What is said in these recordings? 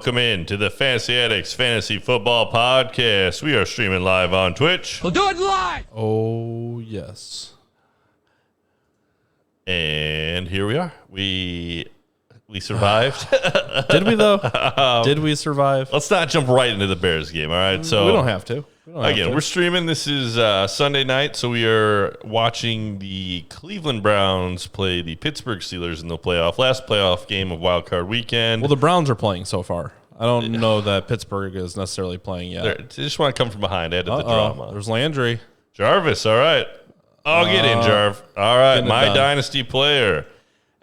Welcome in to the Fantasy Addicts Fantasy Football Podcast. We are streaming live on Twitch. We'll do it live. Oh, yes. And here we are. We survived. Did we, though? Did we survive? Let's not jump right into the Bears game, all right? So we don't have to. We're streaming. This is Sunday night, so we are watching the Cleveland Browns play the Pittsburgh Steelers in the last playoff game of Wildcard weekend. Well, the Browns are playing so far. I don't know that Pittsburgh is necessarily playing yet. They just want to come from behind, add to the drama. There's Landry. Jarvis, all right. I'll get in, Jarv. All right, my done. dynasty player,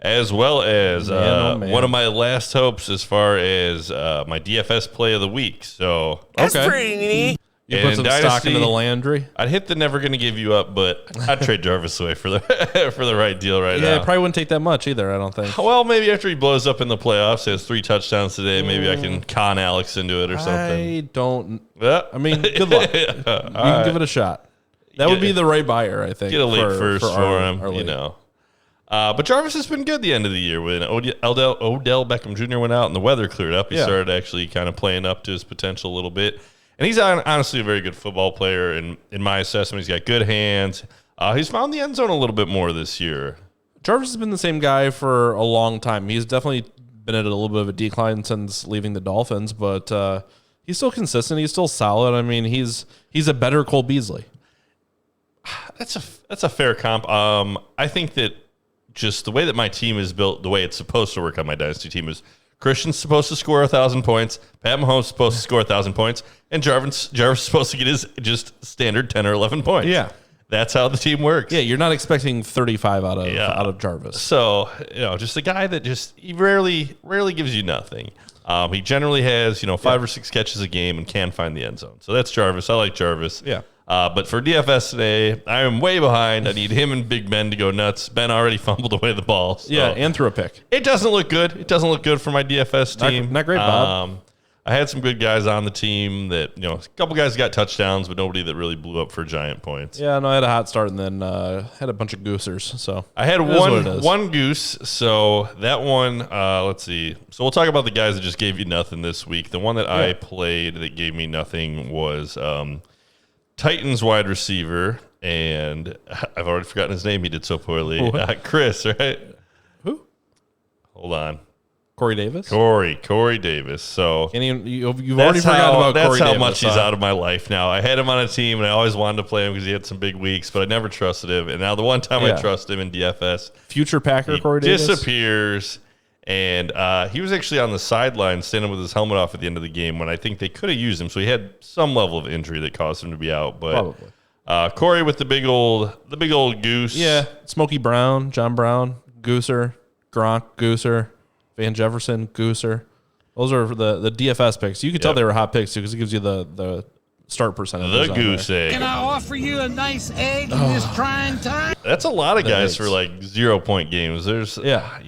as well as one of my last hopes as far as my DFS play of the week. So That's pretty neat. You put some stock into the Landry? I'd hit the never going to give you up, but I'd trade Jarvis away for the for the right deal now. Yeah, it probably wouldn't take that much either, I don't think. Well, maybe after he blows up in the playoffs, he has 3 touchdowns today, maybe I can con Alex into it or something. I don't. Yeah. I mean, good luck. You can give it a shot. That would be the right buyer, I think. Get a late first for him, our you know. But Jarvis has been good the end of the year. When Odell Beckham Jr. went out and the weather cleared up, he started actually kind of playing up to his potential a little bit. And he's honestly a very good football player. In my assessment, he's got good hands. He's found the end zone a little bit more this year. Jarvis has been the same guy for a long time. He's definitely been at a little bit of a decline since leaving the Dolphins, but he's still consistent. He's still solid. I mean, he's a better Cole Beasley. That's a fair comp. I think that just the way that my team is built, the way it's supposed to work on my dynasty team is Christian's supposed to score 1,000 points, Pat Mahomes is supposed to score 1,000 points, and Jarvis is supposed to get his just standard 10 or 11 points. Yeah. That's how the team works. Yeah, you're not expecting 35 out of Jarvis. So, just a guy that he rarely gives you nothing. He generally has, 5 or 6 catches a game and can find the end zone. So that's Jarvis. I like Jarvis. Yeah. But for DFS today, I am way behind. I need him and Big Ben to go nuts. Ben already fumbled away the ball. So yeah, and threw a pick. It doesn't look good. It doesn't look good for my DFS team. Not great, Bob. I had some good guys on the team that, a couple guys got touchdowns, but nobody that really blew up for giant points. Yeah, no, I had a hot start and then had a bunch of goosers. So I had one goose. So that one, let's see. So we'll talk about the guys that just gave you nothing this week. The one that I played that gave me nothing was Titans wide receiver, and I've already forgotten his name. He did so poorly. Chris, right? Who? Hold on. Corey Davis? Corey Davis. So you've already forgotten about Corey Davis. That's how much he's out of my life now. I had him on a team, and I always wanted to play him because he had some big weeks, but I never trusted him. And now the one time I trust him in DFS, future Packer Corey Davis disappears. And he was actually on the sideline standing with his helmet off at the end of the game when I think they could have used him. So he had some level of injury that caused him to be out. But Corey with the big old goose. Yeah, Smokey Brown, John Brown, Gooser, Gronk, Gooser, Van Jefferson, Gooser. Those are the DFS picks. You could tell they were hot picks too because it gives you the start percentage. The goose egg. Can I offer you a nice egg in this trying time? That's a lot of guys for like 0-point games. There's, a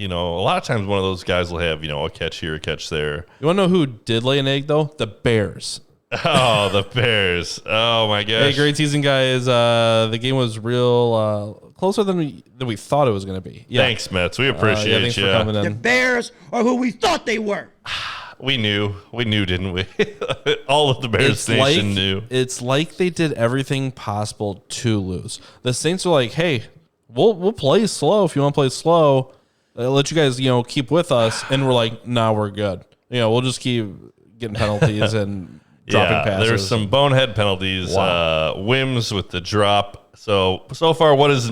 lot of times one of those guys will have, a catch here, a catch there. You want to know who did lay an egg though? The Bears. Oh, the Bears. Oh my gosh. Hey, great season, guys. The game was real closer than we thought it was going to be. Yeah. Thanks, Mets. We appreciate thanks you. for coming in. The Bears are who we thought they were. We knew, didn't we? All of the Bears Nation knew. It's like they did everything possible to lose. The Saints are like, hey, we'll play slow if you want to play slow. Let you guys, keep with us. And we're like, nah, we're good. We'll just keep getting penalties and dropping passes. There's some bonehead penalties. Wow. Wims with the drop. So far, what has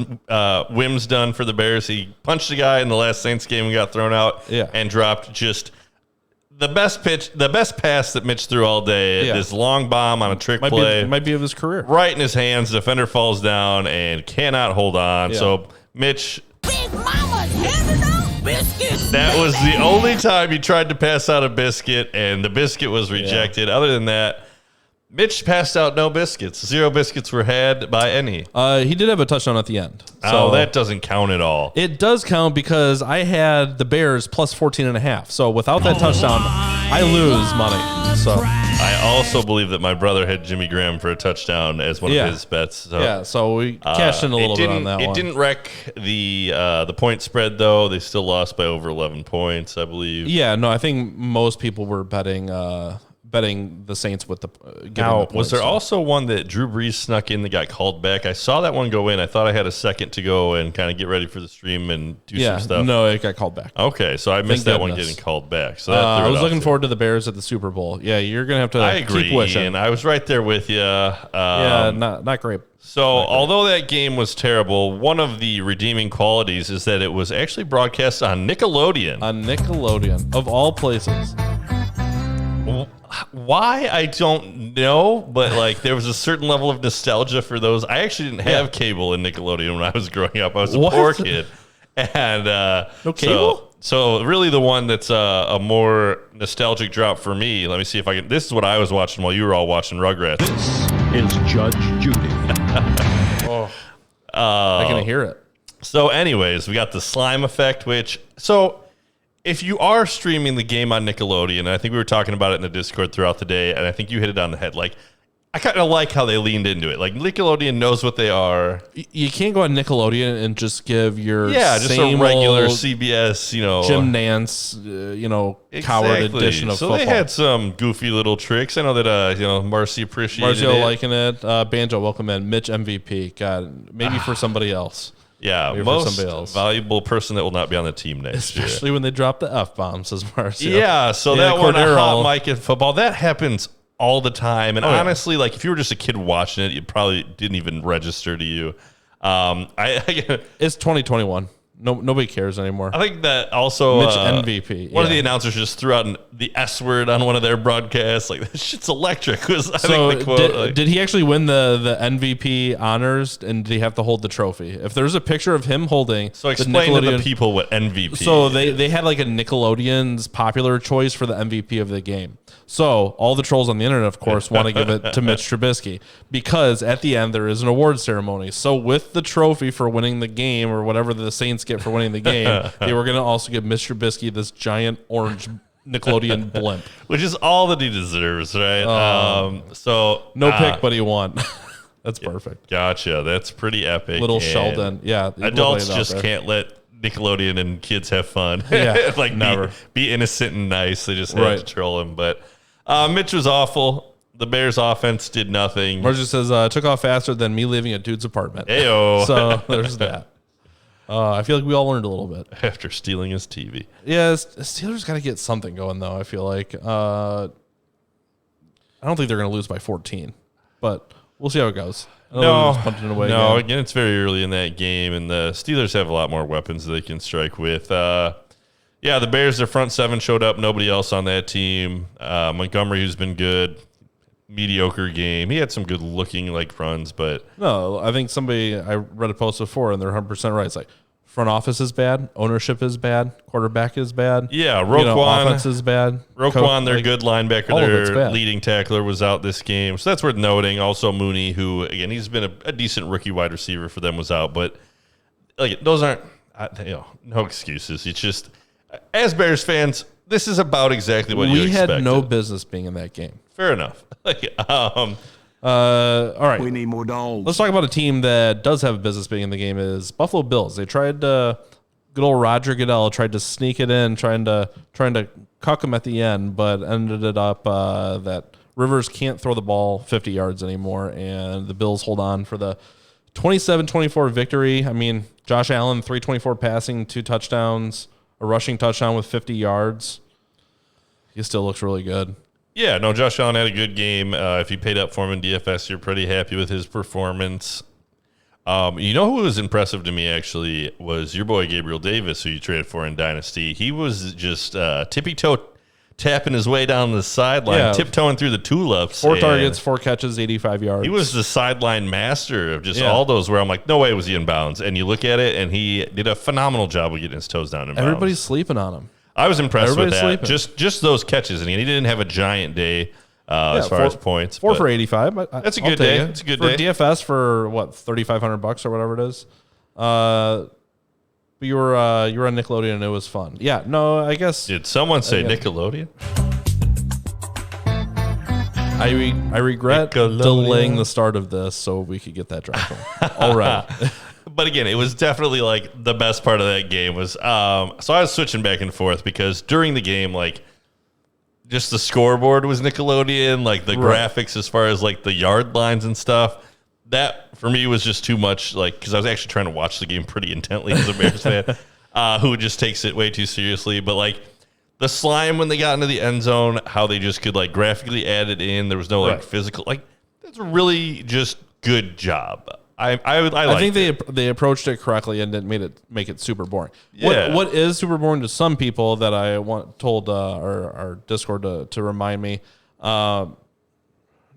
Wims done for the Bears? He punched a guy in the last Saints game and got thrown out and dropped just the best pass that Mitch threw all day. This long bomb on a trick play. Might be of his career. Right in his hands. Defender falls down and cannot hold on. Yeah. So Mitch, Big Mama's handing out biscuits. that was the only time he tried to pass out a biscuit, and the biscuit was rejected. Other than that, Mitch passed out no biscuits. 0 biscuits were had by any. He did have a touchdown at the end. So that doesn't count at all. It does count because I had the Bears plus 14.5. So without that touchdown, I lose money. So I also believe that my brother had Jimmy Graham for a touchdown as one of his bets. So, yeah, so we cashed in a little bit on that one. It didn't wreck the point spread, though. They still lost by over 11 points, I believe. Yeah, no, I think most people were betting the Saints with the Now, the was there so. also one that Drew Brees snuck in that got called back? I saw that one go in. I thought I had a second to go and kind of get ready for the stream and do some stuff. No, it got called back. Okay, so I missed that one getting called back. So that threw I it was off looking too. forward to the Bears at the Super Bowl. Yeah, you're gonna have to I agree, keep wishing. and I was right there with you. Yeah, not great. So, although that game was terrible, one of the redeeming qualities is that it was actually broadcast on Nickelodeon. On Nickelodeon, of all places. Why, I don't know, but like there was a certain level of nostalgia for those. I actually didn't have cable in Nickelodeon when I was growing up. I was a poor kid. And no cable? So really the one that's a more nostalgic drop for me, let me see if I can. This is what I was watching while you were all watching Rugrats. This is Judge Judy. I can hear it. So anyways, we got the slime effect, if you are streaming the game on Nickelodeon, and I think we were talking about it in the Discord throughout the day, and I think you hit it on the head. Like, I kind of like how they leaned into it. Like, Nickelodeon knows what they are. You can't go on Nickelodeon and just give your just same a regular old CBS, Jim Nance, coward edition of so football. They had some goofy little tricks. I know that Marcy appreciated Marcio it. liking it. Banjo, welcome in. Mitch MVP. God, maybe for somebody else. Yeah, maybe most for somebody else. valuable person that will not be on the team next year. Especially when they drop the F-bomb, says Marcio. Yeah, so Yeah, that one, a Cordero. hot mic in football, that happens all the time. And honestly, like if you were just a kid watching it, you probably didn't even register to you. It's 2021. Nobody cares anymore. I think that also Mitch MVP. One of the announcers just threw out the S word on one of their broadcasts. Like, this shit's electric. Was I think the quote. Did he actually win the MVP honors, and did he have to hold the trophy? If there's a picture of him holding, So explain to the people what MVP So is. they had like a Nickelodeon's popular choice for the MVP of the game. So all the trolls on the internet, of course, want to give it to Mitch Trubisky because at the end there is an award ceremony. So with the trophy for winning the game or whatever the Saints get for winning the game, they were going to also give Mitch Trubisky this giant orange Nickelodeon blimp. Which is all that he deserves, right? No pick, but he won. That's perfect. Gotcha. That's pretty epic. Little And Sheldon. Yeah. Adults just can't let Nickelodeon and kids have fun. Yeah, like never. Be innocent and nice. They just had to troll him. But Mitch was awful. The Bears offense did nothing. Margie says, took off faster than me leaving a dude's apartment. Ayo. So there's that. I feel like we all learned a little bit. After stealing his TV. Yeah, Steelers got to get something going, though, I feel like. I don't think they're going to lose by 14, but we'll see how it goes. Again, it's very early in that game, and the Steelers have a lot more weapons that they can strike with. The Bears, their front seven showed up. Nobody else on that team. Montgomery, who's been good, mediocre game. He had some good-looking runs, but no, I think I read a post before, and they're 100% right. It's like front office is bad, ownership is bad, quarterback is bad. Yeah, Roquan. Offense is bad. Roquan, their good linebacker, all of it's their bad. leading tackler, was out this game. So that's worth noting. Also, Mooney, who, again, he's been a decent rookie wide receiver for them, was out. But those aren't, no excuses. It's just, as Bears fans, this is about exactly what you expected. We had no business being in that game. Fair enough. All right. We need more dogs. Let's talk about a team that does have a business being in the game is Buffalo Bills. They tried good old Roger Goodell tried to sneak it in, trying to cuck him at the end, but ended it up that Rivers can't throw the ball 50 yards anymore, and the Bills hold on for the 27-24 victory. I mean, Josh Allen, 324 passing, 2 touchdowns, a rushing touchdown with 50 yards. He still looks really good. Yeah, no, Josh Allen had a good game. If you paid up for him in DFS, you're pretty happy with his performance. You know who was impressive to me, actually, was your boy Gabriel Davis, who you traded for in Dynasty. He was just tippy-toe tapping his way down the sideline, tiptoeing through the tulips. 4 targets, 4 catches, 85 yards. He was the sideline master of just all those where I'm like, no way was he in bounds. And you look at it, and he did a phenomenal job of getting his toes down in bounds. Everybody's sleeping on him. I was impressed with that. Sleeping. Just those catches. And he didn't have a giant day as far as points. 4 for 85. That's a good day. It's a good day. For DFS for what, $3,500 or whatever it is. But you were on Nickelodeon and it was fun. Yeah, no, I guess. Did someone say Nickelodeon? I regret Nickelodeon. delaying the start of this so we could get that dropping. All right. But again, it was definitely like the best part of that game was. So I was switching back and forth because during the game, like just the scoreboard was Nickelodeon, like the graphics as far as like the yard lines and stuff. That for me was just too much. Like because I was actually trying to watch the game pretty intently as a Bears fan, who just takes it way too seriously. But like the slime when they got into the end zone, how they just could like graphically add it in. There was no like physical. Like that's a really just good job. I think they approached it correctly and didn't make it super boring. Yeah. What is super boring to some people that I told our Discord to remind me,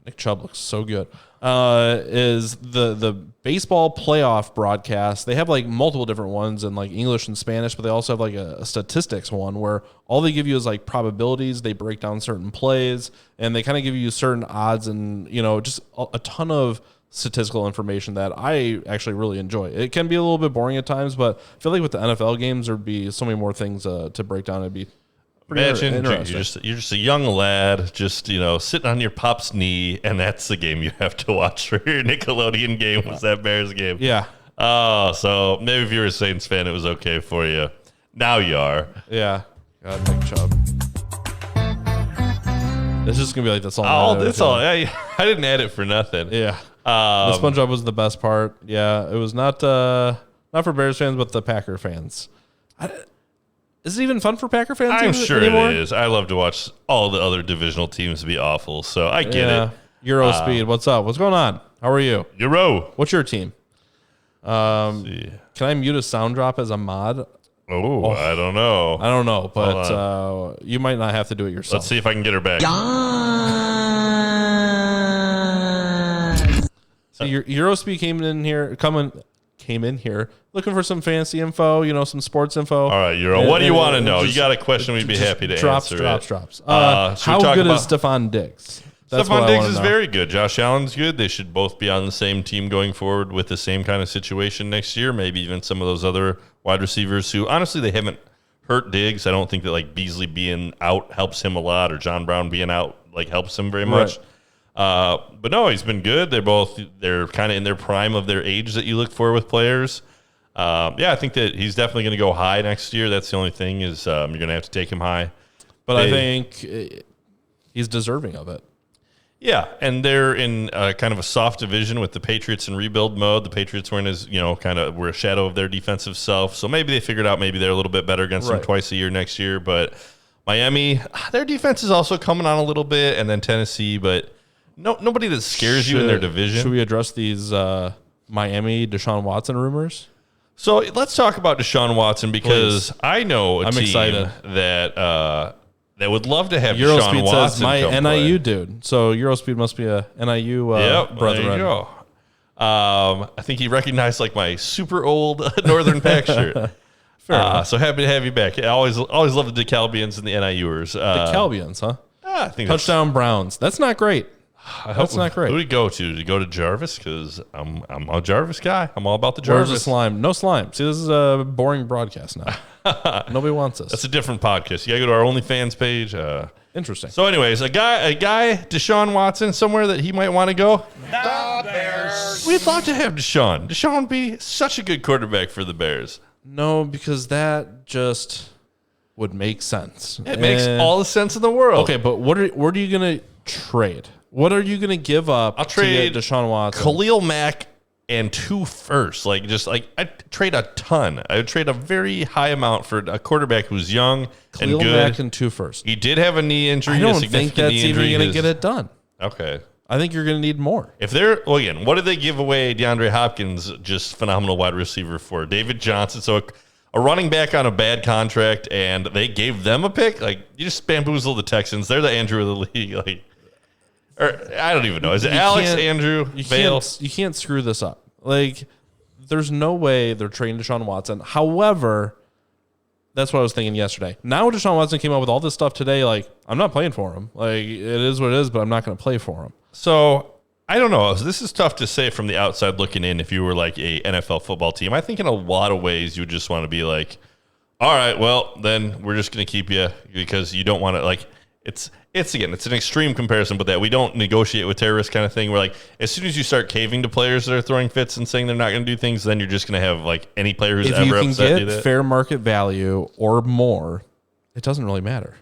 Nick Chubb looks so good. Is the baseball playoff broadcast? They have like multiple different ones in like English and Spanish, but they also have like a statistics one where all they give you is like probabilities. They break down certain plays and they kind of give you certain odds and just a ton of statistical information that I actually really enjoy. It can be a little bit boring at times, but I feel like with the NFL games, there'd be so many more things to break down. It'd be imagine interesting. you're just a young lad, just sitting on your pop's knee, and that's the game you have to watch for your Nickelodeon game. Was that Bears game? Yeah. Oh, so maybe if you were a Saints fan, it was okay for you. Now you are. Yeah. God, Nick Chubb. It's just gonna be like this all night. That's all. I didn't add it for nothing. Yeah. The SpongeBob was the best part. Yeah, it was not for Bears fans, but the Packer fans. Is it even fun for Packer fans? I'm sure anymore? it is. I love to watch all the other divisional teams be awful, so I get it. Euro Speed, what's up? What's going on? How are you? Euro. What's your team? Can I mute a sound drop as a mod? Oh, I don't know. I don't know, but you might not have to do it yourself. Let's see if I can get her back. So your Eurospeed came in here looking for some fancy info, some sports info. All right, Euro. What do you want to know? You got a question? We'd be happy to answer it. Drops. How good is Stephon Diggs? Stephon Diggs is very good. Josh Allen's good. They should both be on the same team going forward with the same kind of situation next year. Maybe even some of those other wide receivers who, honestly, they haven't hurt Diggs. I don't think that like Beasley being out helps him a lot, or John Brown being out like helps him very much. But no, he's been good. They're kind of in their prime of their age that you look for with players. I think that he's definitely going to go high next year. That's the only thing is you're going to have to take him high. But I think he's deserving of it. Yeah, and they're in kind of a soft division with the Patriots in rebuild mode. The Patriots were were a shadow of their defensive self. So maybe they figured out maybe they're a little bit better against them twice a year next year. But Miami, their defense is also coming on a little bit, and then Tennessee, but nobody that scares you in their division. Should we address these Miami Deshaun Watson rumors? So let's talk about Deshaun Watson because I know I'm team excited that would love to have Eurospeed Deshaun Watson says my come NIU play. dude. So Eurospeed must be a NIU brethren. There you go. I think he recognized like my super old Northern Pack shirt. So happy to have you back. I always love the DeKalbians and the NIUers. DeKalbians, huh? I think Touchdown Browns. That's not great. That's not great. Who do you go to? Do you go to Jarvis? Because I'm a Jarvis guy. I'm all about the Jarvis. Where's the slime? No slime. See, this is a boring broadcast now. Nobody wants this. That's a different podcast. You got to go to our OnlyFans page. Interesting. So anyways, a guy, Deshaun Watson, somewhere that he might want to go. The Bears. We'd love to have Deshaun. Deshaun would be such a good quarterback for the Bears. No, because that just would make sense. It makes all the sense in the world. Okay, but what are you going to trade? What are you going to give up I'll trade to get Deshaun Watson? Khalil Mack and 2 firsts. I'd trade a ton. I would trade a very high amount for a quarterback who's young Khalil and good. Mack and 2 firsts. He did have a knee injury. I don't think that's even going to get it done. Okay. I think you're going to need more. Again, what did they give away DeAndre Hopkins, just phenomenal wide receiver, for? David Johnson. So a running back on a bad contract, and they gave them a pick? Like, you just bamboozle the Texans. They're the Andrew of the league. Like, or I don't even know. Is it Alex, Andrew, Vale? You can't screw this up. Like, there's no way they're trading Deshaun Watson. However, that's what I was thinking yesterday. Now Deshaun Watson came out with all this stuff today. Like, I'm not playing for him. Like, it is what it is, but I'm not going to play for him. So I don't know. This is tough to say from the outside looking in. If you were like a NFL football team, I think in a lot of ways you would just want to be like, all right, well, then we're just going to keep you because you don't want to, like, it's an extreme comparison, but that we don't negotiate with terrorists kind of thing. Where like as soon as you start caving to players that are throwing fits and saying they're not going to do things, then you're just going to have like any player who's ever upset do that. If you can get fair market value or more, it doesn't really matter.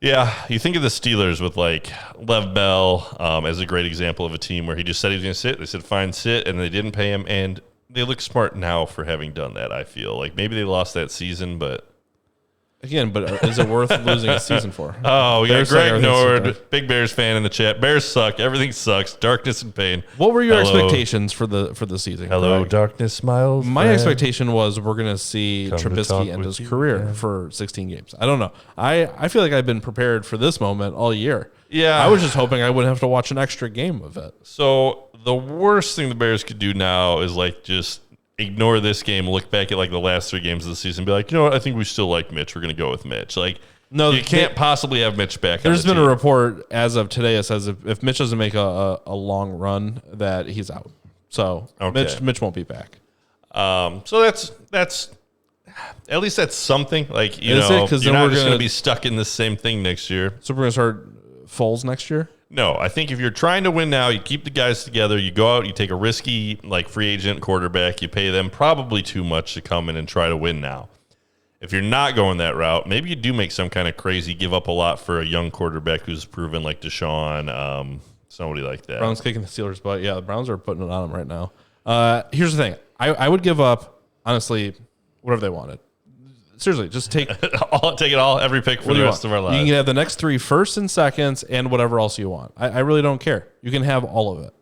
Yeah, you think of the Steelers with like Lev Bell as a great example of a team where he just said he was going to sit. They said fine, sit, and they didn't pay him, and they look smart now for having done that. I feel like maybe they lost that season, but. Again, but is it worth losing a season for? Oh, we got Greg Nord, big Bears fan in the chat. Bears suck. Everything sucks. Darkness and pain. What were your expectations for the season? Hello, Greg? Darkness, smiles. My expectation was we're going to see Trubisky end his career for 16 games. I don't know. I feel like I've been prepared for this moment all year. Yeah. I was just hoping I wouldn't have to watch an extra game of it. So the worst thing the Bears could do now is like just ignore this game, look back at like the last 3 games of the season, be like, you know what, I think we still like Mitch. We're going to go with Mitch. Like, no, you can't possibly have Mitch back. There's been a report as of today that says if Mitch doesn't make a long run, that he's out. So Mitch won't be back. So that's at least that's something. Like you're not just going to be stuck in the same thing next year. So we're going to start Foles next year. No, I think if you're trying to win now, you keep the guys together. You go out, you take a risky like free agent quarterback. You pay them probably too much to come in and try to win now. If you're not going that route, maybe you do make some kind of crazy give up a lot for a young quarterback who's proven like Deshaun, somebody like that. Browns kicking the Steelers' butt. Yeah, the Browns are putting it on them right now. Here's the thing. I would give up, honestly, whatever they wanted. Seriously, just take take it all, every pick for the rest of our lives. You can have the next 3 firsts and seconds and whatever else you want. I really don't care. You can have all of it.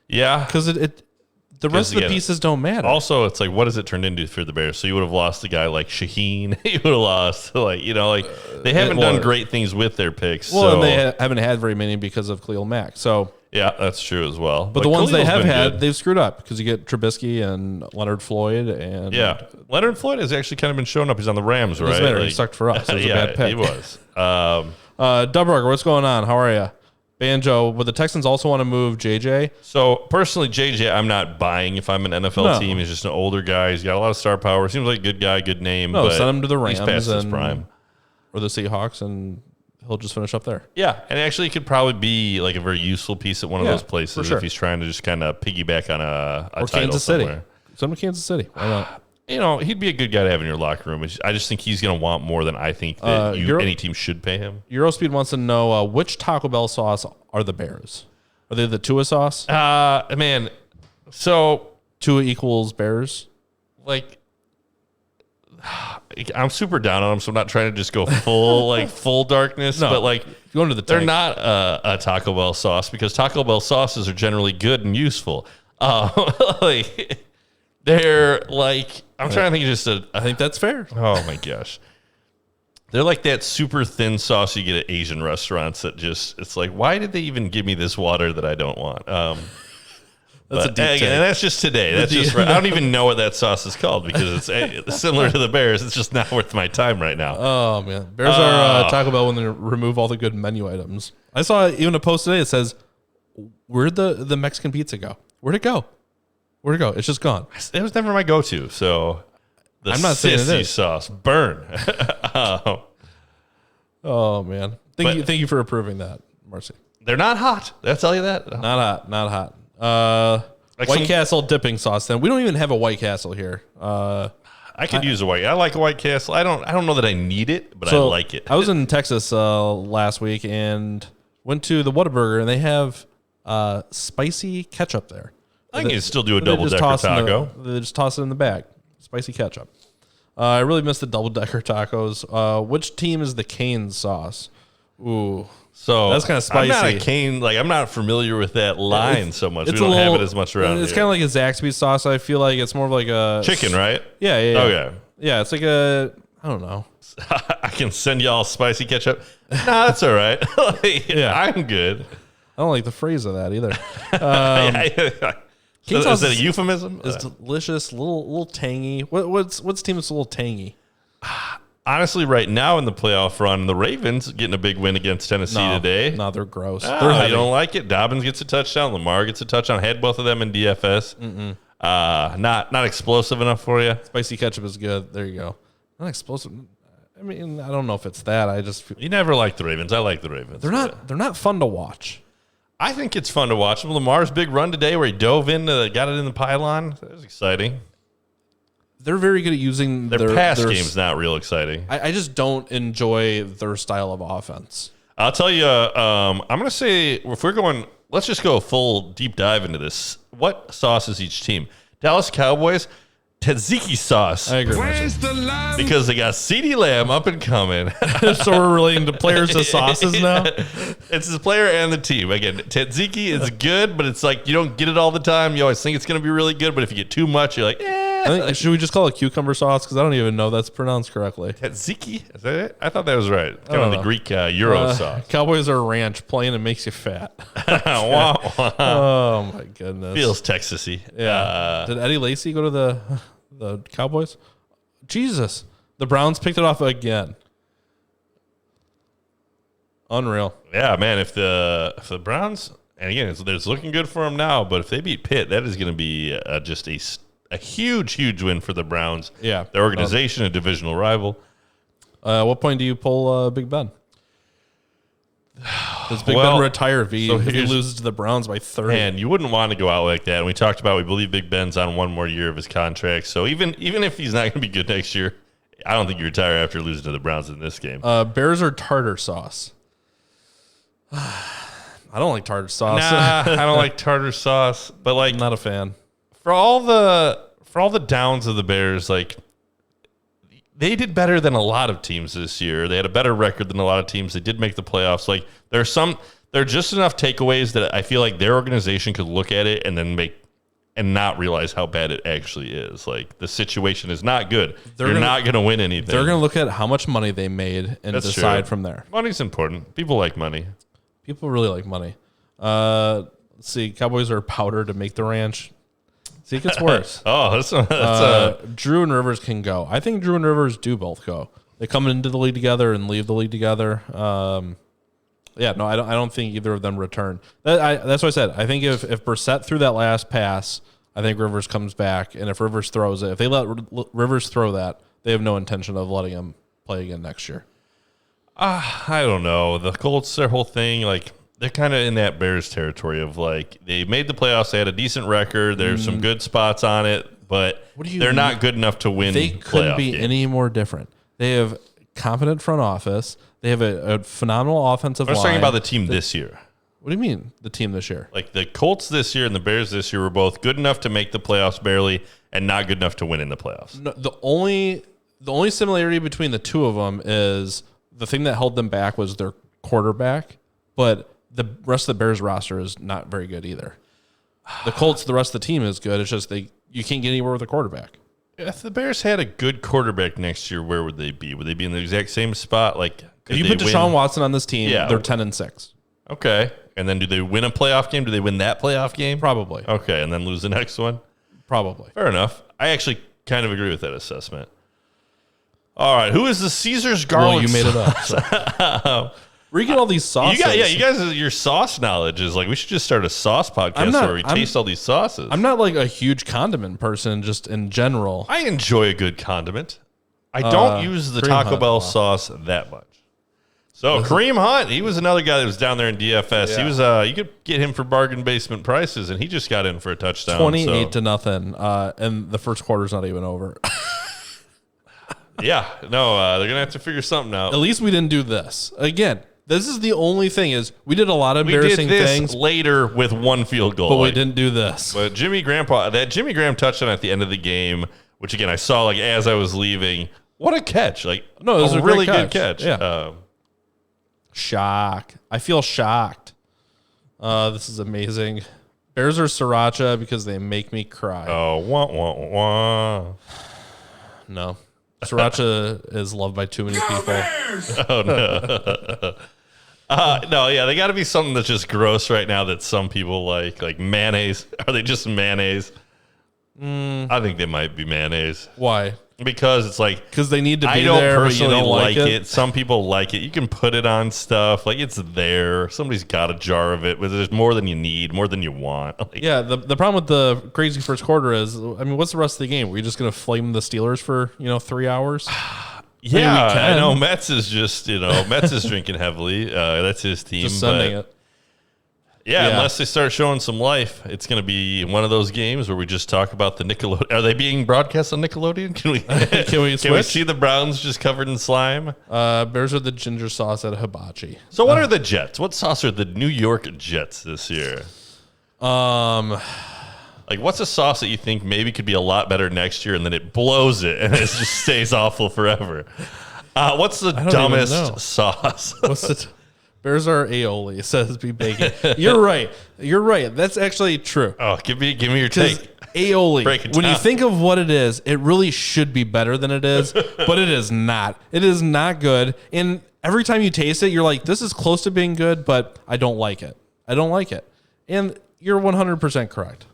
Yeah. Because the rest of the pieces don't matter. Also, it's like, what does it turn into for the Bears? So you would have lost a guy like Shaheen. You would have lost, they haven't done great things with their picks. Well, and they haven't had very many because of Khalil Mack. So yeah, that's true as well. But the ones they have had, they've screwed up because you get Trubisky and Leonard Floyd. And Leonard Floyd has actually kind of been showing up. He's on the Rams, right? Matter, he sucked for us. It was a bad pick. He was. Dubberger, what's going on? How are you? Banjo, would the Texans also want to move JJ? So, personally, JJ, I'm not buying if I'm an NFL team. He's just an older guy. He's got a lot of star power. Seems like a good guy, good name. No, send him to the Rams. He's past his prime. Or the Seahawks, and he'll just finish up there. Yeah, and actually, he could probably be like a very useful piece at one of those places if he's trying to just kind of piggyback on a or title Kansas somewhere. City. Send him to Kansas City. Why not? He'd be a good guy to have in your locker room. I just think he's going to want more than I think that any team should pay him. Eurospeed wants to know which Taco Bell sauce are the Bears? Are they the Tua sauce? Man, so Tua equals Bears? Like, I'm super down on them, so I'm not trying to just go full darkness. No, but like, going to the they're not a Taco Bell sauce because Taco Bell sauces are generally good and useful. They're like, I'm trying to think of I think that's fair. Oh my gosh. They're like that super thin sauce you get at Asian restaurants that it's like, why did they even give me this water that I don't want? That's a deep take. And that's just today. That's just right. I don't even know what that sauce is called because it's similar to the Bears. It's just not worth my time right now. Oh, man. Bears are Taco Bell when they remove all the good menu items. I saw even a post today that says, where'd the Mexican pizza go? Where'd it go? It's just gone. It was never my go-to, so I'm not saying it is. Sauce. Burn. Oh, man. Thank you for approving that, Marcy. They're not hot. Did I tell you that? Not hot. White Castle dipping sauce. Then we don't even have a White Castle here. I could use a White. I like a White Castle. I don't know that I need it, but I like it. I was in Texas last week and went to the Whataburger, and they have spicy ketchup there. I think you still do a double-decker taco. They just toss it in the bag. Spicy ketchup. I really miss the double-decker tacos. Which team is the Cane's sauce? Ooh. So that's kind of spicy. I'm not a Cane. I'm not familiar with that line so much. We don't have it as much around It's kind of like a Zaxby's sauce. I feel like it's more of like a chicken, right? Yeah. Okay. Yeah, it's like I don't know. I can send y'all spicy ketchup. No, that's all right. I'm good. I don't like the phrase of that either. Is that a euphemism? It's delicious, little tangy. What's team that's a little tangy? Honestly, right now in the playoff run, the Ravens getting a big win against Tennessee today. No, they're gross. You don't like it? Dobbins gets a touchdown. Lamar gets a touchdown. Had both of them in DFS. Not explosive enough for you. Spicy ketchup is good. There you go. Not explosive. I mean, I don't know if it's that. I just You never liked the Ravens. I like the Ravens. they're not fun to watch. I think it's fun to watch. Lamar's big run today where he dove in, got it in the pylon. That was exciting. They're very good at using Their pass game's not real exciting. I just don't enjoy their style of offense. I'll tell you, I'm going to say, if we're going, let's just go a full deep dive into this. What sauce is each team? Dallas Cowboys, tzatziki sauce. I agree. Because they got CeeDee Lamb up and coming. So we're relating to players to sauces now? It's the player and the team. Again, tzatziki is good, but it's like you don't get it all the time. You always think it's going to be really good, but if you get too much, you're like, Should we just call it cucumber sauce? Because I don't even know that's pronounced correctly. Tzatziki? Is that it? I thought that was right. Kind of the Greek Euro sauce. Cowboys are ranch. Plain and makes you fat. Wow. Oh, my goodness. Feels Texas-y. Yeah. Did Eddie Lacy go to the Cowboys? Jesus. The Browns picked it off again. Unreal. Yeah, man. If the Browns, and again, it's looking good for them now, but if they beat Pitt, that is going to be just a huge, huge win for the Browns. Yeah. Their organization, a divisional rival. What point do you pull Big Ben? Does Big Ben retire if he loses to the Browns by 30? Man, you wouldn't want to go out like that. And we talked about, we believe Big Ben's on one more year of his contract. So even if he's not going to be good next year, I don't think you retire after losing to the Browns in this game. Bears or tartar sauce? I don't like tartar sauce. Nah, I don't like tartar sauce. But like, I'm not a fan. For all the downs of the Bears, like they did better than a lot of teams this year. They had a better record than a lot of teams. They did make the playoffs. Like there are just enough takeaways that I feel like their organization could look at it and then not realize how bad it actually is. Like the situation is not good. You're not going to win anything. They're going to look at how much money they made and decide true. From there. Money's important. People like money. People really like money. Let's see. Cowboys are powder to make the ranch. See, it gets worse. Drew and Rivers can go. I think Drew and Rivers do both go. They come into the league together and leave the league together. I don't think either of them return. That's what I said. I think if Brissett threw that last pass, I think Rivers comes back. And if Rivers throws it, if they let Rivers throw that, they have no intention of letting him play again next year. I don't know. The Colts, their whole thing, like they're kind of in that Bears territory of like they made the playoffs. They had a decent record. There's some good spots on it, but they're not good enough to win. They couldn't be any more different. They have competent front office. They have a phenomenal offensive line. I was talking about the team this year. What do you mean, the team this year? Like the Colts this year and the Bears this year were both good enough to make the playoffs barely and not good enough to win in the playoffs. No, the only similarity between the two of them is the thing that held them back was their quarterback, but the rest of the Bears roster is not very good either. The Colts, the rest of the team is good. It's just you can't get anywhere with a quarterback. If the Bears had a good quarterback next year, where would they be? Would they be in the exact same spot? Like if you put Deshaun Watson on this team, they're 10-6. Okay. And then do they win a playoff game? Do they win that playoff game? Probably. Okay. And then lose the next one? Probably. Fair enough. I actually kind of agree with that assessment. All right. Who is the Caesar's garlic? Well, you made it up. So. Where you get all these sauces? You guys, your sauce knowledge is like, we should just start a sauce podcast where we taste all these sauces. I'm not like a huge condiment person just in general. I enjoy a good condiment. I don't use the Taco Bell sauce that much. So Kareem Hunt, he was another guy that was down there in DFS. Yeah. He was you could get him for bargain basement prices, and he just got in for a touchdown. 28-0, and the first quarter's not even over. Yeah, no, they're gonna have to figure something out. At least we didn't do this again. This is the only thing is we did a lot of embarrassing things later with one field goal, but we didn't do this. But Jimmy Graham touchdown at the end of the game, which again I saw like as I was leaving. What a catch! Like no, it was a really good catch. Yeah. Shock. I feel shocked. This is amazing. Bears are sriracha because they make me cry. Oh, wah, wah, wah. No. Sriracha is loved by too many people. Oh, no. No, yeah, they got to be something that's just gross right now that some people like mayonnaise. Are they just mayonnaise? I think they might be mayonnaise. Why? Because it's like because they need to be there. I don't personally personally like it. Some people like it. You can put it on stuff. Like it's there. Somebody's got a jar of it. But there's more than you need, more than you want. Like, yeah. The problem with the crazy first quarter is, I mean, what's the rest of the game? Are we just gonna flame the Steelers for 3 hours? Yeah, can. I know. Mets is just, Mets is drinking heavily. That's his team. Just sending it. Yeah, unless they start showing some life, it's going to be one of those games where we just talk about the Nickelodeon. Are they being broadcast on Nickelodeon? Can we Can we can we switch? see the Browns just covered in slime? Bears with the ginger sauce at hibachi. So what are the Jets? What sauce are the New York Jets this year? Like, what's a sauce that you think maybe could be a lot better next year, and then it blows it, and it just stays awful forever? What's the don't even know. dumbest sauce? What's the Bears are aioli, says be bacon. You're right. That's actually true. Oh, give me your take. Aioli, Break it when you down. think of what it is, it really should be better than it is, but it is not. It is not good. And every time you taste it, you're like, this is close to being good, but I don't like it. And you're 100% correct.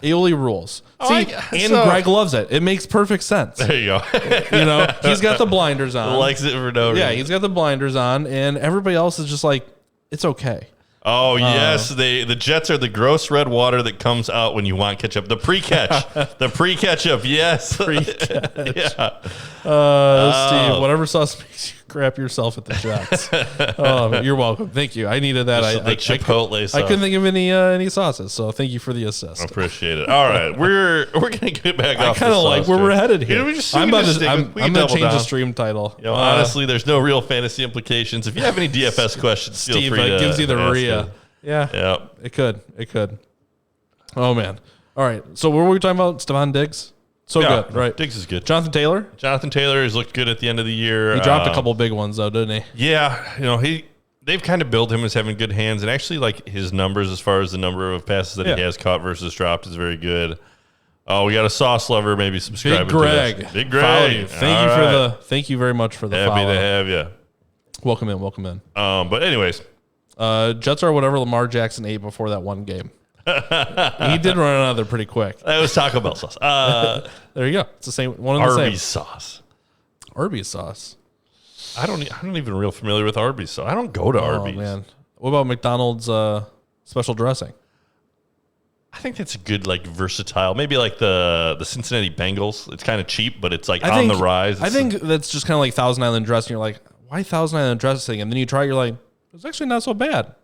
Aioli rules. See, Greg loves it. It makes perfect sense. There you go. He's got the blinders on. Likes it for no reason. Yeah, he's got the blinders on, and everybody else is just like, it's okay. Oh, yes. The Jets are the gross red water that comes out when you want ketchup. The pre-catch. The pre-ketchup, yes. Pre-catch. Yeah. Steve, whatever sauce makes you crap yourself at the Jets. You're welcome. Thank you. I needed that. The Chipotle sauce. I couldn't think of any sauces, so thank you for the assist. Appreciate it. All right, we're gonna get back off. I kind of like where we're headed here. I'm going to change the stream title. Honestly, there's no real fantasy implications. If you have any DFS questions, feel Steve, free to it gives you the ask Rhea. it. Yeah, Yep. it could. Oh man. All right. So what were we talking about? Stephon Diggs. So good, right? Diggs is good. Jonathan Taylor. Jonathan Taylor has looked good at the end of the year. He dropped a couple big ones though, didn't he? Yeah, they've kind of billed him as having good hands, and actually, like his numbers as far as the number of passes that he has caught versus dropped is very good. Oh, we got a sauce lover. Maybe subscribe. Big Greg. Big Greg. Follow you. Thank you very much for the Happy follow. to have you. Welcome in. But anyways, Jets are whatever Lamar Jackson ate before that one game. He did run another pretty quick. that was Taco Bell sauce. There you go. It's the same one. Of the Arby's same. sauce. Arby's sauce. I'm not even real familiar with Arby's sauce. I don't go to Arby's. Oh man. What about McDonald's special dressing? I think that's a good, like, versatile. Maybe like the Cincinnati Bengals. It's kind of cheap, but it's like I on think- the rise. I think that's just kind of like Thousand Island dressing. You're like, why Thousand Island dressing? And then you try, you're like, it's actually not so bad.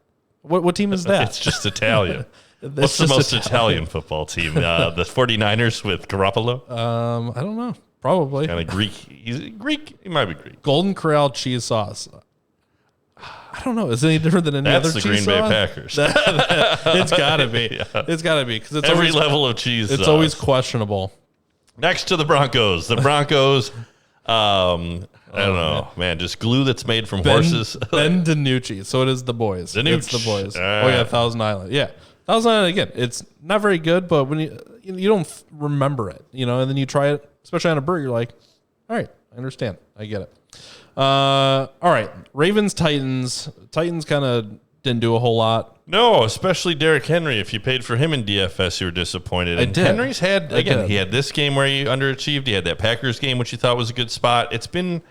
What team is that? it's just Italian. It's What's the just most Italian football team? The 49ers with Garoppolo? I don't know. Probably. Kind of Greek. He's Greek. He might be Greek. Golden Corral cheese sauce. I don't know. Is it any different than any That's other the cheese Green Bay sauce? Packers. It's gotta be. It's gotta be because it's Every always, level of cheese. it's sauce. always questionable. Next to the Broncos. The Broncos, I don't know, man. Just glue that's made from horses. Ben DiNucci. So it is the boys. DiNucci. It's the boys. All Oh yeah, right. Thousand Island. Yeah, Thousand Island again. It's not very good, but when you don't remember it, and then you try it, especially on a burger, you're like, all right, I understand. I get it. All right, Ravens, Titans. Titans kind of didn't do a whole lot. No, especially Derrick Henry. If you paid for him in DFS, you were disappointed. And did. Henry's had, I again, did. he had this game where he underachieved. He had that Packers game, which he thought was a good spot. It's been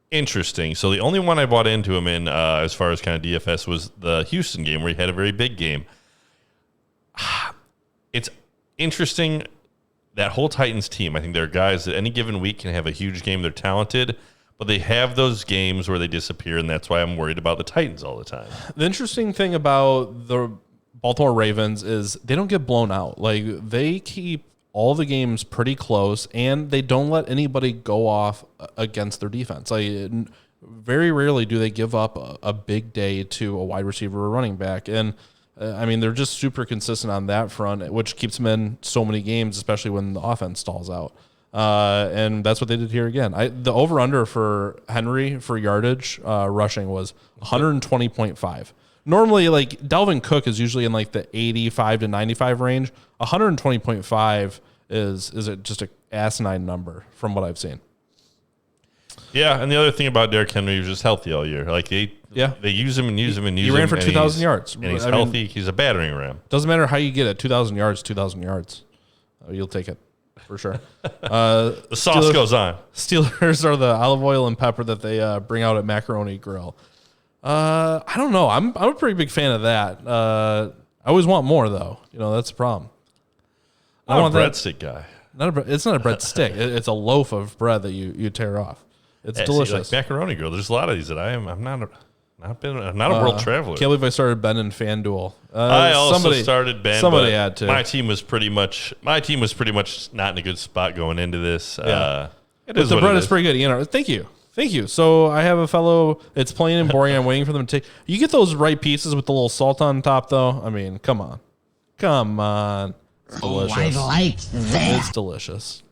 interesting. So the only one I bought into him in as far as kind of DFS was the Houston game where he had a very big game. It's interesting. That whole Titans team, I think there are guys that any given week can have a huge game. They're talented, but they have those games where they disappear, and that's why I'm worried about the Titans all the time. The interesting thing about the Baltimore Ravens is they don't get blown out. Like they keep all the games pretty close, and they don't let anybody go off against their defense. Like very rarely do they give up a big day to a wide receiver or running back, and I mean they're just super consistent on that front, which keeps them in so many games, especially when the offense stalls out. And that's what they did here again. The over-under for Henry for yardage rushing was 120.5. Normally, like Dalvin Cook is usually in like the 85 to 95 range. 120.5 is just an asinine number from what I've seen. Yeah, and the other thing about Derrick Henry, he was just healthy all year. Like they use him and use him and use him. He ran for and 2,000 yards. And he's I mean, healthy. He's a battering ram. Doesn't matter how you get it. 2,000 yards, 2,000 yards. You'll take it for sure. The sauce goes on. Steelers are the olive oil and pepper that they bring out at Macaroni Grill. I don't know. I'm a pretty big fan of that. I always want more though. That's the problem. I I'm want a that. breadstick guy. It's not a bread stick. It's a loaf of bread that you tear off. It's See, delicious. like macaroni grill. There's a lot of these that I'm not a world traveler. Can't believe I started Ben and FanDuel. I also started Ben. Somebody had to. My team was pretty much not in a good spot going into this. Yeah. It But is the what bread it is pretty good. Thank you. So I have a fellow. It's plain and boring. I'm waiting for them to take. You get those right pieces with the little salt on top, though. I mean, come on. It's delicious. I like that. It's delicious.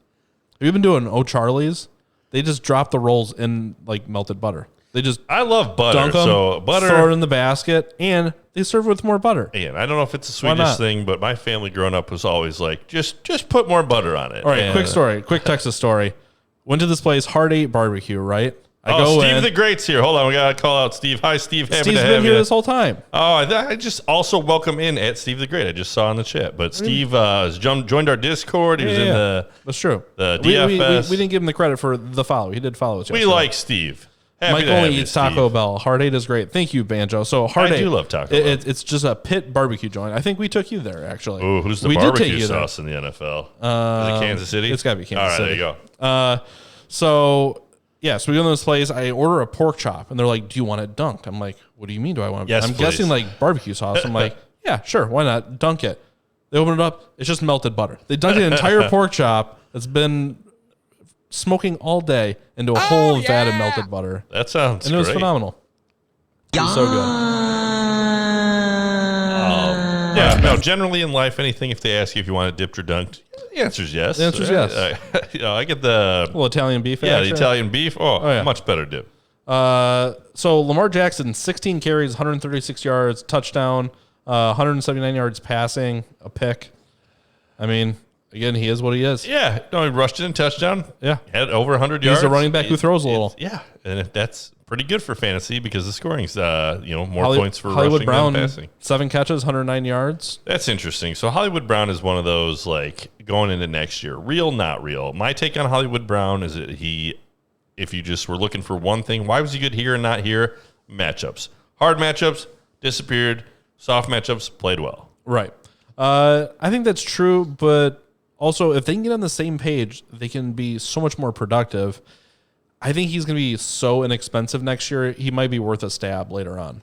Have you been doing O'Charlie's? They just drop the rolls in like melted butter. They just I love butter. dunk them, So butter. throw it in the basket, and they serve it with more butter. And I don't know if it's a Why Swedish not? thing, but my family growing up was always like, just put more butter on it. All right, And- quick Texas story. Went to this place, Heart 8 Barbecue, right? I go Steve in. the Great's here. Hold on, we gotta call out Steve. Hi, Steve. Happy Steve's to been have here you. this whole time. Oh, I just also welcome in at Steve the Great. I just saw in the chat, but Steve has joined our Discord. He was in That's true. the We DFS. didn't give him the credit for the follow. He did follow us. We yesterday. like Steve. Happy Mike to have only you, eats Taco Steve. Bell. Heart 8 is great. Thank you, Banjo. So Heart I 8. do love Taco Bell. It's just a pit barbecue joint. I think we took you there, actually. Ooh, who's the We did take barbecue you there. sauce in the NFL? Is it Kansas City? It's got to be Kansas All right, City. there you go. So we go to this place. I order a pork chop, and they're like, "Do you want it dunked?" I'm like, "What do you mean? Do I want it?" Yes, I'm please. guessing like barbecue sauce. I'm like, "Yeah, sure. Why not dunk it?" They open it up. It's just melted butter. They dunked an entire pork chop that's been smoking all day into a whole vat of melted butter, That sounds and it was great. phenomenal. It was so good. Yeah, no, generally in life, anything, if they ask you if you want it dipped or dunked, the answer is yes. The answer is yes. I get the A little Italian beef. the action. Italian beef. Oh, yeah. much better dip. So Lamar Jackson, 16 carries, 136 yards, touchdown, 179 yards passing, a pick. I mean, again, he is what he is. Yeah, no, he rushed in touchdown. Yeah. Had over 100 yards. He's a running back who throws a little. Yeah, and that's pretty good for fantasy because the scoring's more Holly- points for Hollywood rushing Brown, than passing. 7 catches, 109 yards. That's interesting. So Hollywood Brown is one of those like going into next year, real, not real. My take on Hollywood Brown is that if you just were looking for one thing, why was he good here and not here? Matchups, hard matchups disappeared. Soft matchups played well. Right. I think that's true, but also if they can get on the same page, they can be so much more productive. I think he's going to be so inexpensive next year, he might be worth a stab later on.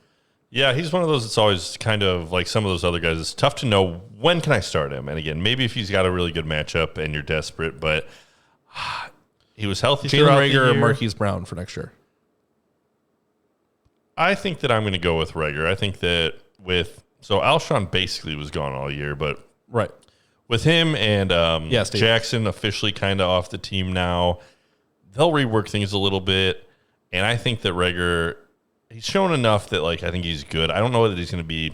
Yeah, he's one of those that's always kind of like some of those other guys. It's tough to know when can I start him. And again, maybe if he's got a really good matchup and you're desperate, but he was healthy Jalen throughout Rager the or year. Marquise Brown for next year. I think that I'm going to go with Rager. I think that so Alshon basically was gone all year, but Right. with him and Steve. Jackson officially kind of off the team now, they'll rework things a little bit. And I think that Rager, he's shown enough that like I think he's good. I don't know whether he's going to be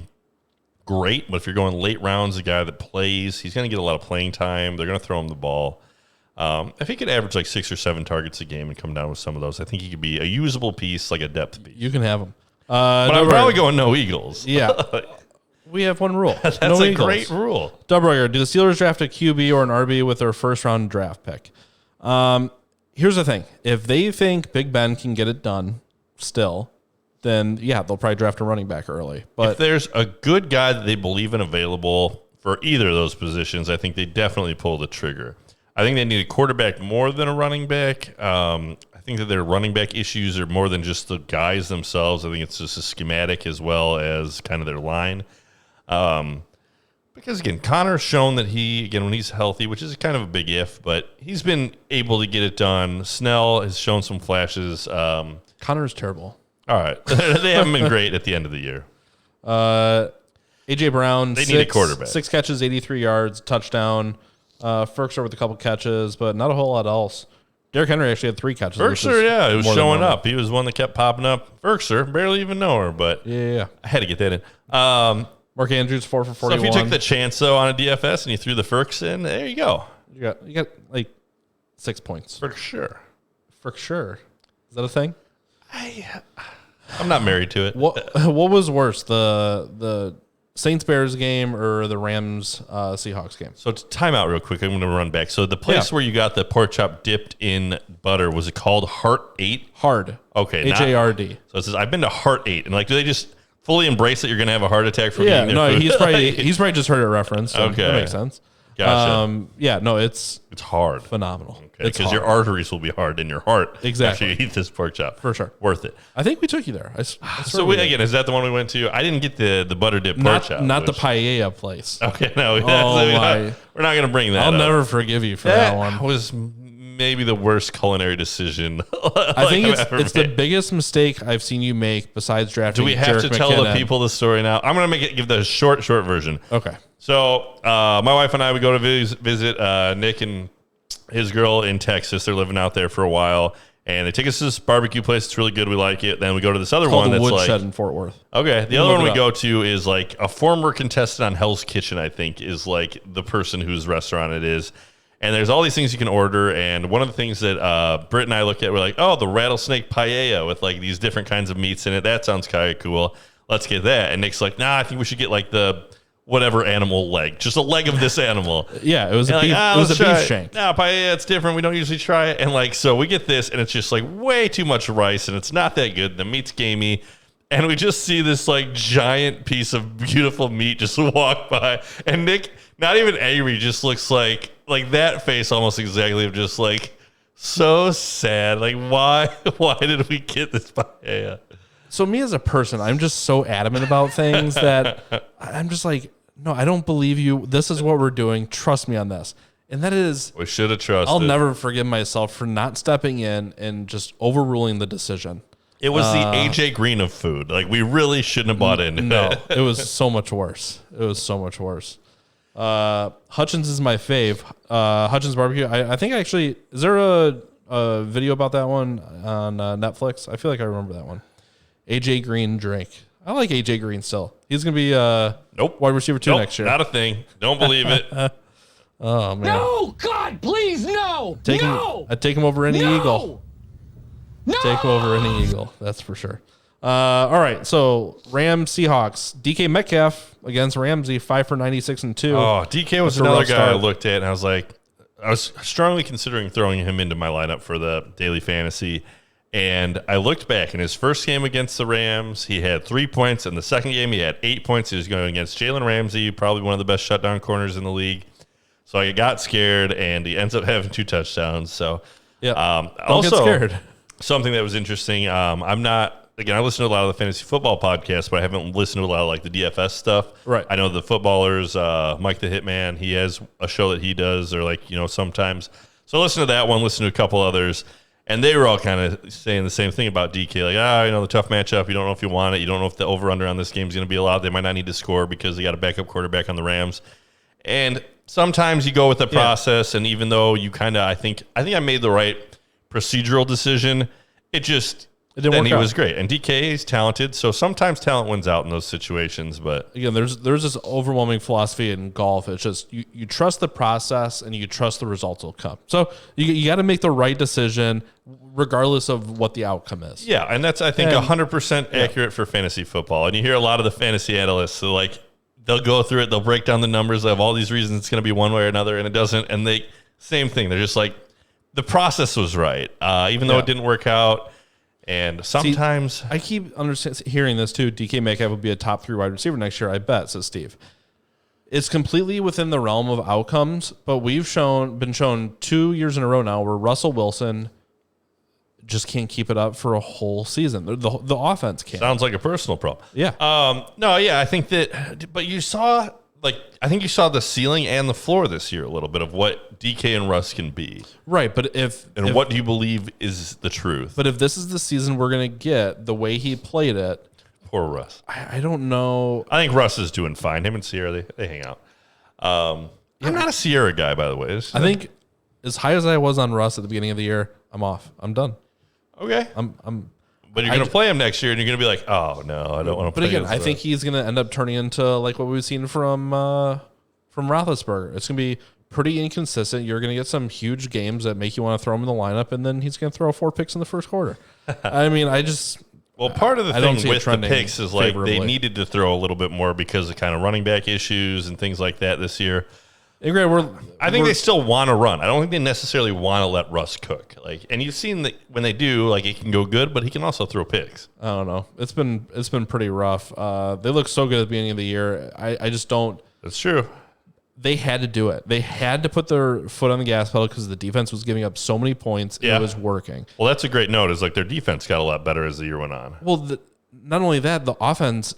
great, but if you're going late rounds, a guy that plays, he's going to get a lot of playing time. They're going to throw him the ball. If he could average like 6 or 7 targets a game and come down with some of those, I think he could be a usable piece, like a depth piece. You can have him. But I'm probably going no Eagles. Yeah. We have one rule. That's no a Eagles. great rule. Dubberger, do the Steelers draft a QB or an RB with their first round draft pick? Here's the thing. If they think Big Ben can get it done still, then yeah, they'll probably draft a running back early. If But there's a good guy that they believe in available for either of those positions, I think they definitely pull the trigger. I think they need a quarterback more than a running back. I think that their running back issues are more than just the guys themselves. I think it's just a schematic as well as kind of their line. Because, again, Connor's shown that when he's healthy, which is kind of a big if, but he's been able to get it done. Snell has shown some flashes. Connor's terrible. All right. They haven't been great at the end of the year. A.J. Brown, They need a quarterback. 6 catches, 83 yards, touchdown. Ferkser with a couple catches, but not a whole lot else. Derrick Henry actually had 3 catches. which Ferkser, is yeah, it was more than showing normal. up. He was one that kept popping up. Ferkser, barely even know her, but Yeah. I had to get that in. Mark Andrews, 4 for So 41. if you took the chance, though, on a DFS and you threw the Ferks in, there you go. You got like 6 points. For sure. For sure. Is that a thing? I'm not married to it. What was worse, the Saints Bears game or the Rams Seahawks game? So to time out real quick, I'm going to run back. So the place Yeah. where you got the pork chop dipped in butter, was it called Heart 8? Hard. Okay. HARD. So it says, I've been to Heart 8. And like, do they just fully embrace that you're going to have a heart attack from Yeah, eating no, their food? he's probably just heard it referenced. So Okay. that makes sense. Gotcha. Yeah, no, it's hard. phenomenal. Because your arteries will be hard in your heart. Exactly. After you eat this pork chop. For sure. Worth it. I think we took you there. So again, is that the one we went to? I didn't get the butter dip pork chop. Not the paella place. Okay, no. My. We're not going to bring that I'll up. never forgive you for that one. Was maybe the worst culinary decision. I think it's the biggest mistake I've seen you make besides drafting. Do we have Jerick to tell McKinnon. the people the story now? I'm going to give the short version. Okay. So my wife and I, we go to visit Nick and his girl in Texas. They're living out there for a while. And they take us to this barbecue place. It's really good. We like it. Then we go to this other one that's Woodshed in Fort Worth. Okay. The other one we go to is like a former contestant on Hell's Kitchen, I think, is like the person whose restaurant it is. And there's all these things you can order. And one of the things that Britt and I looked at, we're like, oh, the rattlesnake paella with like these different kinds of meats in it. That sounds kind of cool. Let's get that. And Nick's like, nah, I think we should get like the whatever animal leg, just a leg of this animal. Yeah, it was a beef, it was a beef shank. No, paella, it's different. We don't usually try it. And like, so we get this and it's just like way too much rice and it's not that good. The meat's gamey. And we just see this like giant piece of beautiful meat just walk by. And Nick, not even angry, just looks like that face almost exactly of just like so sad. Like why did we get this paella? So me as a person, I'm just so adamant about things that I'm just like, no, I don't believe you. This is what we're doing. Trust me on this. And that is, we should have trusted. I'll never forgive myself for not stepping in and just overruling the decision. It was the AJ Green of food. Like we really shouldn't have bought into No, it. it was so much worse. It was so much worse. Hutchins is my fave. Hutchins barbecue. I think actually, is there a video about that one on Netflix? I feel like I remember that one. AJ Green drink. I like AJ Green still. He's going to be wide receiver 2 next year. Not a thing. Don't believe it. Oh, man. No, God, please, no. I'd take him over any Eagle. No. Take him over any Eagle. That's for sure. All right. So Rams, Seahawks. DK Metcalf against Ramsey, 5 for 96 and 2. Oh, DK was That's a another rough guy start. I looked at and I was like, I was strongly considering throwing him into my lineup for the daily fantasy. And I looked back in his first game against the Rams, he had 3 points. In the second game, he had 8 points. He was going against Jalen Ramsey, probably one of the best shutdown corners in the league. So I got scared, and he ends up having 2 touchdowns. So, yeah, also, get scared. Something that was interesting. I'm not, again, I listen to a lot of the fantasy football podcasts, but I haven't listened to a lot of like the DFS stuff. Right. I know the footballers, Mike the Hitman, he has a show that he does, or like, sometimes. So I listen to that one, listen to a couple others. And they were all kind of saying the same thing about DK. Like, the tough matchup. You don't know if you want it. You don't know if the over-under on this game is going to be allowed. They might not need to score because they got a backup quarterback on the Rams. And sometimes you go with the process. And even though you kind of, I think I made the right procedural decision, it didn't work out. He was great. And DK is talented. So sometimes talent wins out in those situations. But again, there's this overwhelming philosophy in golf. It's just you trust the process and you trust the results will come. So you got to make the right decision regardless of what the outcome is. Yeah, and that's, I think, 100% accurate for fantasy football. And you hear a lot of the fantasy analysts, so like, they'll go through it, they'll break down the numbers, they have all these reasons it's going to be one way or another, and it doesn't. And same thing. They're just like, the process was right, even though it didn't work out. And sometimes I keep hearing this too. DK Metcalf will be a top 3 wide receiver next year, I bet, says Steve. It's completely within the realm of outcomes, but we've been shown 2 years in a row now where Russell Wilson just can't keep it up for a whole season. The offense can't. Sounds like a personal problem. Yeah. I think that, but you saw, I think you saw the ceiling and the floor this year a little bit of what DK and Russ can be. Right, but what do you believe is the truth? But if this is the season we're going to get, the way he played it. Poor Russ. I don't know. I think Russ is doing fine. Him and Sierra, they hang out. I'm not a Sierra guy, by the way. I think as high as I was on Russ at the beginning of the year, I'm off. I'm done. Okay. But you're going to play him next year, and you're going to be like, oh, no, I don't want to play him. But again, I think he's going to end up turning into like what we've seen from Roethlisberger. It's going to be pretty inconsistent. You're going to get some huge games that make you want to throw him in the lineup, and then he's going to throw 4 picks in the first quarter. I mean, well, part of the thing with the picks is like favorably. they needed to throw a little bit more because of kind of running back issues and things like that this year. I think they still want to run. I don't think they necessarily want to let Russ cook. And you've seen that when they do, like, it can go good, but he can also throw picks. I don't know. It's been pretty rough. They look so good at the beginning of the year. I just don't. That's true. they had to do it. They had to put their foot on the gas pedal because the defense was giving up so many points. Yeah. It was working. Well, that's a great note. Is like their defense got a lot better as the year went on. Well, not only that, the offense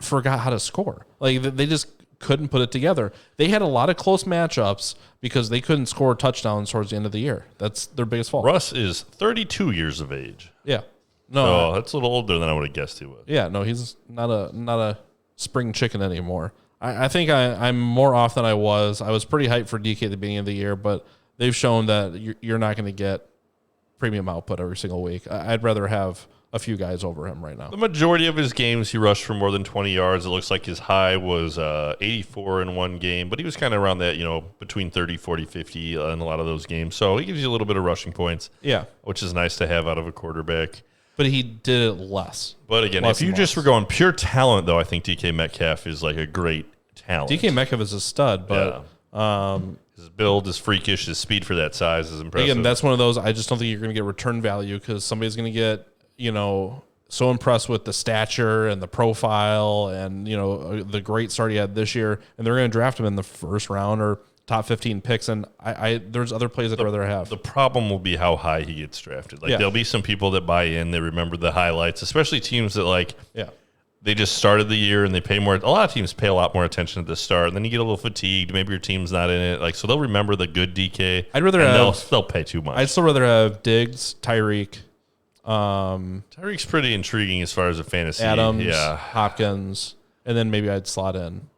forgot how to score. Like they just couldn't put it together. They had a lot of close matchups because they couldn't score touchdowns towards the end of the year. That's their biggest fault. Russ is 32 years of age. Yeah. No. Oh, that's a little older than I would have guessed he would. Yeah. No, he's not a spring chicken anymore. I think I'm more off than I was. I was pretty hyped for DK at the beginning of the year, but they've shown that you're not going to get premium output every single week. I'd rather have a few guys over him right now. The majority of his games, he rushed for more than 20 yards. It looks like his high was 84 in one game, but he was kind of around that, between 30, 40, 50 in a lot of those games. So he gives you a little bit of rushing points, Yeah. which is nice to have out of a quarterback. But he did it less. But again, Less if you and just less. were going pure talent, though, I think DK Metcalf is like a great talent. DK Metcalf is a stud, but his build is freakish. His speed for that size is impressive. again, that's one of those. I just don't think you're going to get return value because somebody's going to get, so impressed with the stature and the profile and, the great start he had this year. And they're going to draft him in the first round or top 15 picks. And there's other plays I'd rather have. The problem will be how high he gets drafted. Like Yeah. there'll be some people that buy in, they remember the highlights, especially teams that Yeah. they just started the year and they pay more. A lot of teams pay a lot more attention at the start, and then you get a little fatigued. Maybe your team's not in it. So they'll remember the good DK. I'd rather and have- they'll pay too much. I'd still rather have Diggs, Tyreek, Tyreek's pretty intriguing as far as a fantasy. Adams, Yeah. Hopkins, and then maybe I'd slot in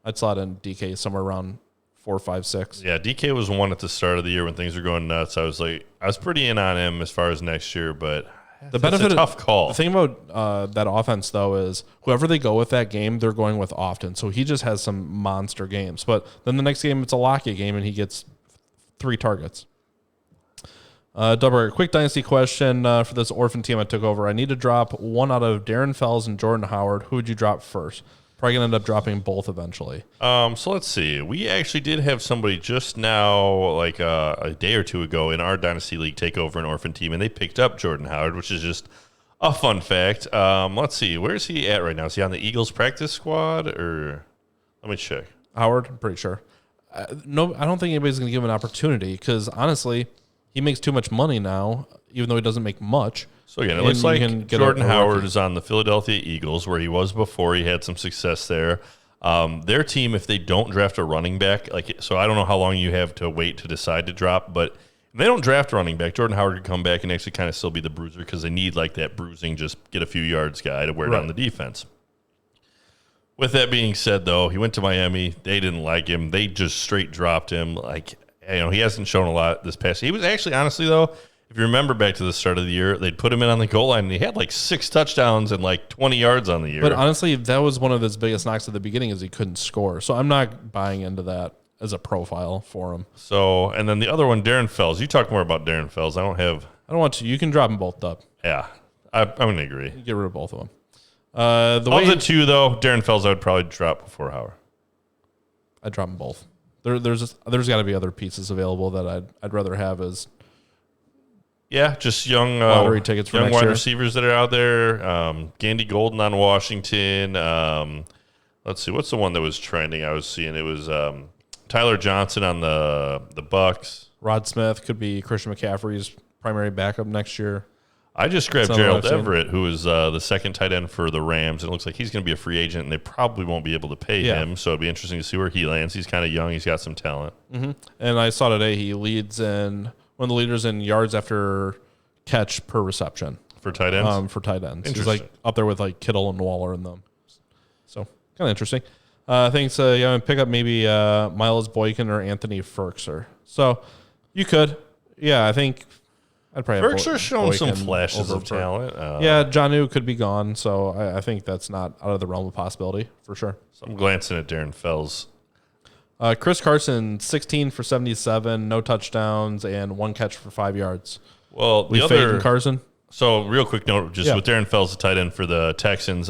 DK somewhere around 4, 5, 6. Yeah, DK was one at the start of the year when things were going nuts. I was pretty in on him as far as next year, but The benefit it's a tough call. The thing about that offense though is whoever they go with that game, they're going with often. So he just has some monster games. But then the next game it's a Lockett game and he gets 3 targets. Double quick dynasty question for this orphan team I took over. I need to drop one out of Darren Fells and Jordan Howard. Who would you drop first? Probably gonna end up dropping both eventually. So let's see. We actually did have somebody just now, a day or two ago, in our Dynasty League take over an orphan team, and they picked up Jordan Howard, which is just a fun fact. Let's see. Where's he at right now? Is he on the Eagles practice squad, or let me check. Howard, I'm pretty sure. No, I don't think anybody's gonna give him an opportunity because honestly, he makes too much money now, even though he doesn't make much. So again, it And looks you like can get Jordan a Howard rookie. is on the Philadelphia Eagles, where he was before. He had some success there. Their team, if they don't draft a running back, so I don't know how long you have to wait to decide to drop, but if they don't draft a running back, Jordan Howard could come back and actually kind of still be the bruiser because they need that bruising, just get a few yards guy to wear down the defense. With that being said, though, he went to Miami. They didn't like him. They just straight dropped him. He hasn't shown a lot this past year. He was actually, honestly, though, if you remember back to the start of the year, they'd put him in on the goal line, and he had 6 touchdowns and 20 yards on the year. But honestly, that was one of his biggest knocks at the beginning is he couldn't score. So I'm not buying into that as a profile for him. So, and then the other one, Darren Fells. You talk more about Darren Fells. I don't want to. You can drop them both up. Yeah, I'm going to agree. Get rid of both of them. Of the two, though, Darren Fells I would probably drop before Howard. I'd drop them both. There's got to be other pieces available that I'd rather have as just young lottery tickets for young next wide year. receivers that are out there. Gandy Golden on Washington. Let's see, what's the one that was trending? I was seeing it was Tyler Johnson on the Bucks. Rod Smith could be Christian McCaffrey's primary backup next year. I just grabbed That's not Gerald what I've seen. Everett, who is the second tight end for the Rams, and it looks like he's going to be a free agent, and they probably won't be able to pay him, so it'd be interesting to see where he lands. He's kind of young. He's got some talent. Mm-hmm. And I saw today he leads in one of the leaders in yards after catch per reception. For tight ends? For tight ends. He's Interesting. up there with Kittle and Waller in them. So kind of interesting. Thanks. Pick up maybe Miles Boykin or Anthony Ferkser. So you could. Yeah, I think I'd probably have Ferkser's shown some Boykin flashes over of talent. yeah, Jonnu could be gone. So I think that's not out of the realm of possibility for sure. So I'm glancing at Darren Fells. Chris Carson, 16 for 77, no touchdowns, and 1 catch for 5 yards. Well, We the fading other Carson. So, real quick note, just Yeah. with Darren Fells, the tight end for the Texans.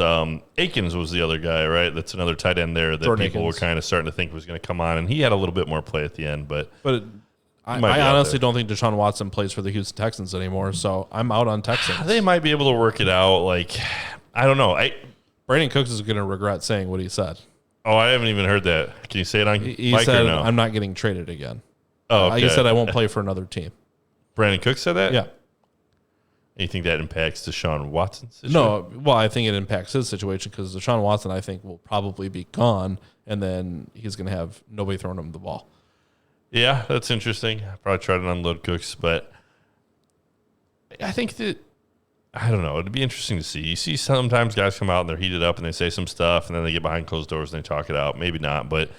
Akins was the other guy, right? That's another tight end there that Jordan people Akins. were kind of starting to think was going to come on, and he had a little bit more play at the end. But I might be out honestly there. don't think Deshaun Watson plays for the Houston Texans anymore, so I'm out on Texans. they might be able to work it out. I don't know. Brandon Cooks is going to regret saying what he said. Oh, I haven't even heard that. Can you say it on He mic said, or no? I'm not getting traded again. Oh, okay. He said I won't play for another team. Brandon Cook said that? Yeah. You think that impacts Deshaun Watson's situation? No, well, I think it impacts his situation because Deshaun Watson, I think, will probably be gone, and then he's going to have nobody throwing him the ball. Yeah, that's interesting. I probably try to unload Cooks, but I think that, I don't know, it'd be interesting to see. You see sometimes guys come out and they're heated up and they say some stuff and then they get behind closed doors and they talk it out. Maybe not, but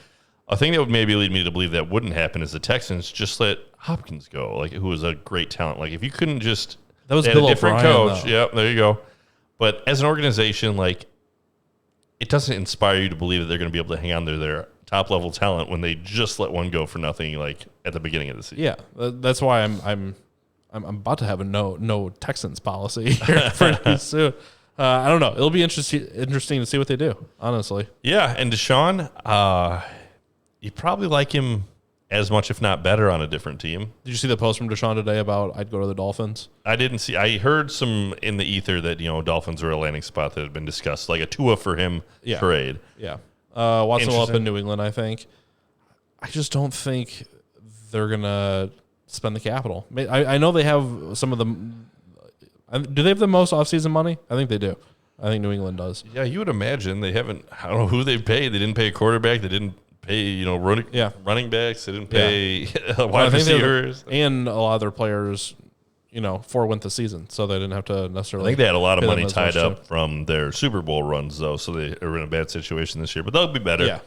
a thing that would maybe lead me to believe that wouldn't happen is the Texans just let Hopkins go, like who was a great talent. Like if you couldn't just, That was they had Bill a different O'Brien, coach. though. Yep, there you go. But as an organization, like it doesn't inspire you to believe that they're going to be able to hang on to their top level talent when they just let one go for nothing, like at the beginning of the season. Yeah, that's why I'm about to have a no Texans policy here pretty soon. I don't know. It'll be interesting to see what they do. Honestly, Yeah, and Deshaun, you probably like him as much, if not better, on a different team. did you see the post from Deshaun today about I'd go to the Dolphins? I didn't see. I heard some in the ether that Dolphins were a landing spot that had been discussed, like a Tua for him Yeah. trade. Yeah, Watson will up Interesting. in New England. I think. I just don't think they're gonna spend the capital. I know they have some of the. Do they have the most offseason money? I think they do. I think New England does. Yeah, you would imagine they haven't. I don't know who they paid. They didn't pay a quarterback. They didn't pay running backs. They didn't pay wide receivers. And a lot of their players, forewent the season, so they didn't have to I necessarily. think they had a lot of pay them money as tied much, up too. from their Super Bowl runs, though, so they are in a bad situation this year. But they'll be better. Yeah,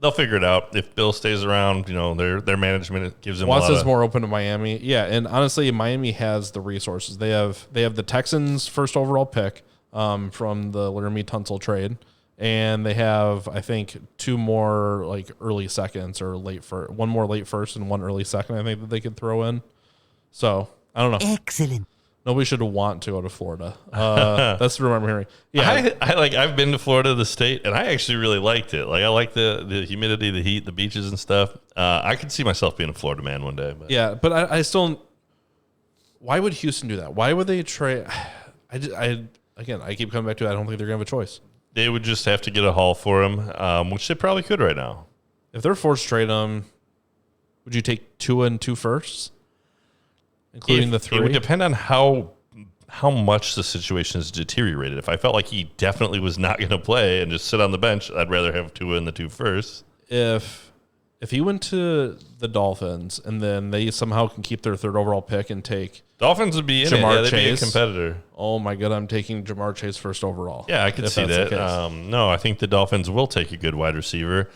They'll figure it out. If Bill stays around, their management gives them a lot Watson's of. more open to Miami. Yeah, and honestly, Miami has the resources. They have the Texans' first overall pick from the Laramie Tunsil trade, and they have I think two more like early seconds or one more late first and one early second. I think that they could throw in. So I don't know. Excellent. Nobody should want to go to Florida. That's the rumor I'm hearing. Yeah, I've been to Florida, the state, and I actually really liked it. Like I like the humidity, the heat, the beaches and stuff. I could see myself being a Florida man one day. But. yeah, but I still. Why would Houston do that? Why would they trade? I keep coming back to it. I don't think they're gonna have a choice. They would just have to get a haul for him, which they probably could right now. If they're forced to trade him, would you take 2 and 2 firsts, including the 3? It would depend on how much the situation has deteriorated. If I felt like he definitely was not going to play and just sit on the bench, I'd rather have Tua in the 2 firsts. If he went to the Dolphins and then they somehow can keep their 3rd overall pick and take Dolphins would be in Jamar it. Yeah, they'd be a Chase. competitor. Oh my God, I'm taking Jamar Chase 1st overall. Yeah, I could if see that's the that. case. No, I think the Dolphins will take a good wide receiver.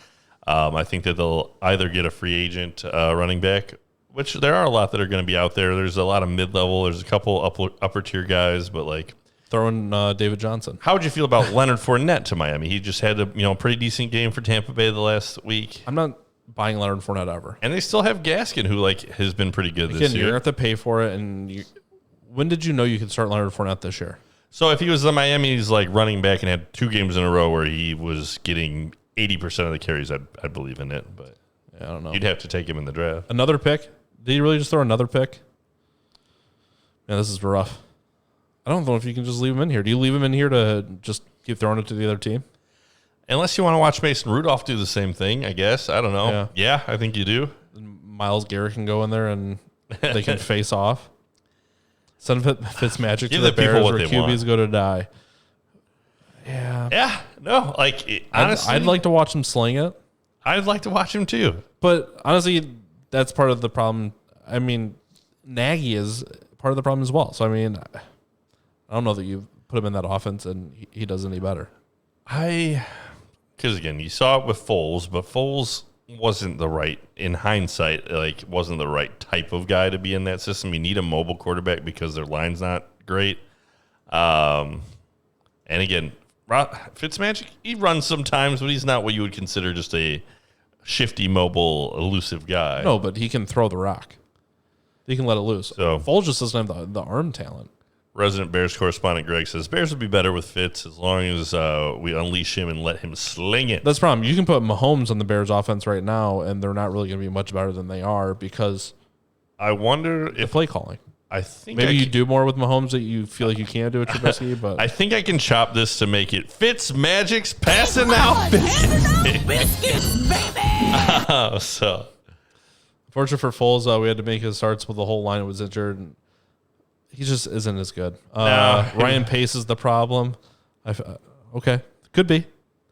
I think that they'll either get a free agent running back, which there are a lot that are going to be out there. There's a lot of mid-level. There's a couple upper tier guys, but like, Throwing David Johnson. how would you feel about Leonard Fournette to Miami? He just had a pretty decent game for Tampa Bay the last week, I'm not buying Leonard Fournette ever. and they still have Gaskin, who has been pretty good this Again, you're year. going to have to pay for it. And when did you know you could start Leonard Fournette this year? So if he was the Miami's running back and had 2 games in a row where he was getting 80% of the carries, I'd believe in it. But I don't know. you'd have to take him in the draft. Another pick? Did he really just throw another pick? Man, this is rough. I don't know if you can just leave him in here. Do you leave him in here to just keep throwing it to the other team? Unless you want to watch Mason Rudolph do the same thing, I guess. I don't know. Yeah, I think you do. Myles Garrett can go in there and they can face off. Send Fitzmagic to Give the the people Bears what where they want. QBs go to die. Yeah. Yeah, no, honestly, I'd like to watch him sling it. I'd like to watch him too. But honestly, that's part of the problem. I mean, Nagy is part of the problem as well. So, I mean, I don't know that you put him in that offense and he does any better. Because again, you saw it with Foles, but Foles wasn't in hindsight, wasn't the right type of guy to be in that system. You need a mobile quarterback because their line's not great. And again, Fitzmagic, he runs sometimes, but he's not what you would consider just a shifty, mobile, elusive guy. No, but he can throw the rock. He can let it loose. So- Foles just doesn't have the arm talent. Resident Bears correspondent Greg says Bears would be better with Fitz as long as we unleash him and let him sling it. That's the problem. You can put Mahomes on the Bears offense right now, and they're not really going to be much better than they are because I wonder the if play calling. I think Maybe you do more with Mahomes that you feel like you can't do with Trubisky, but I think I can chop this to make it Fitz Magic's passing out Biscuits, baby! so fortunate for Foles, we had to make his starts with the whole line was injured. And he just isn't as good. Ryan Pace is the problem. Okay, could be.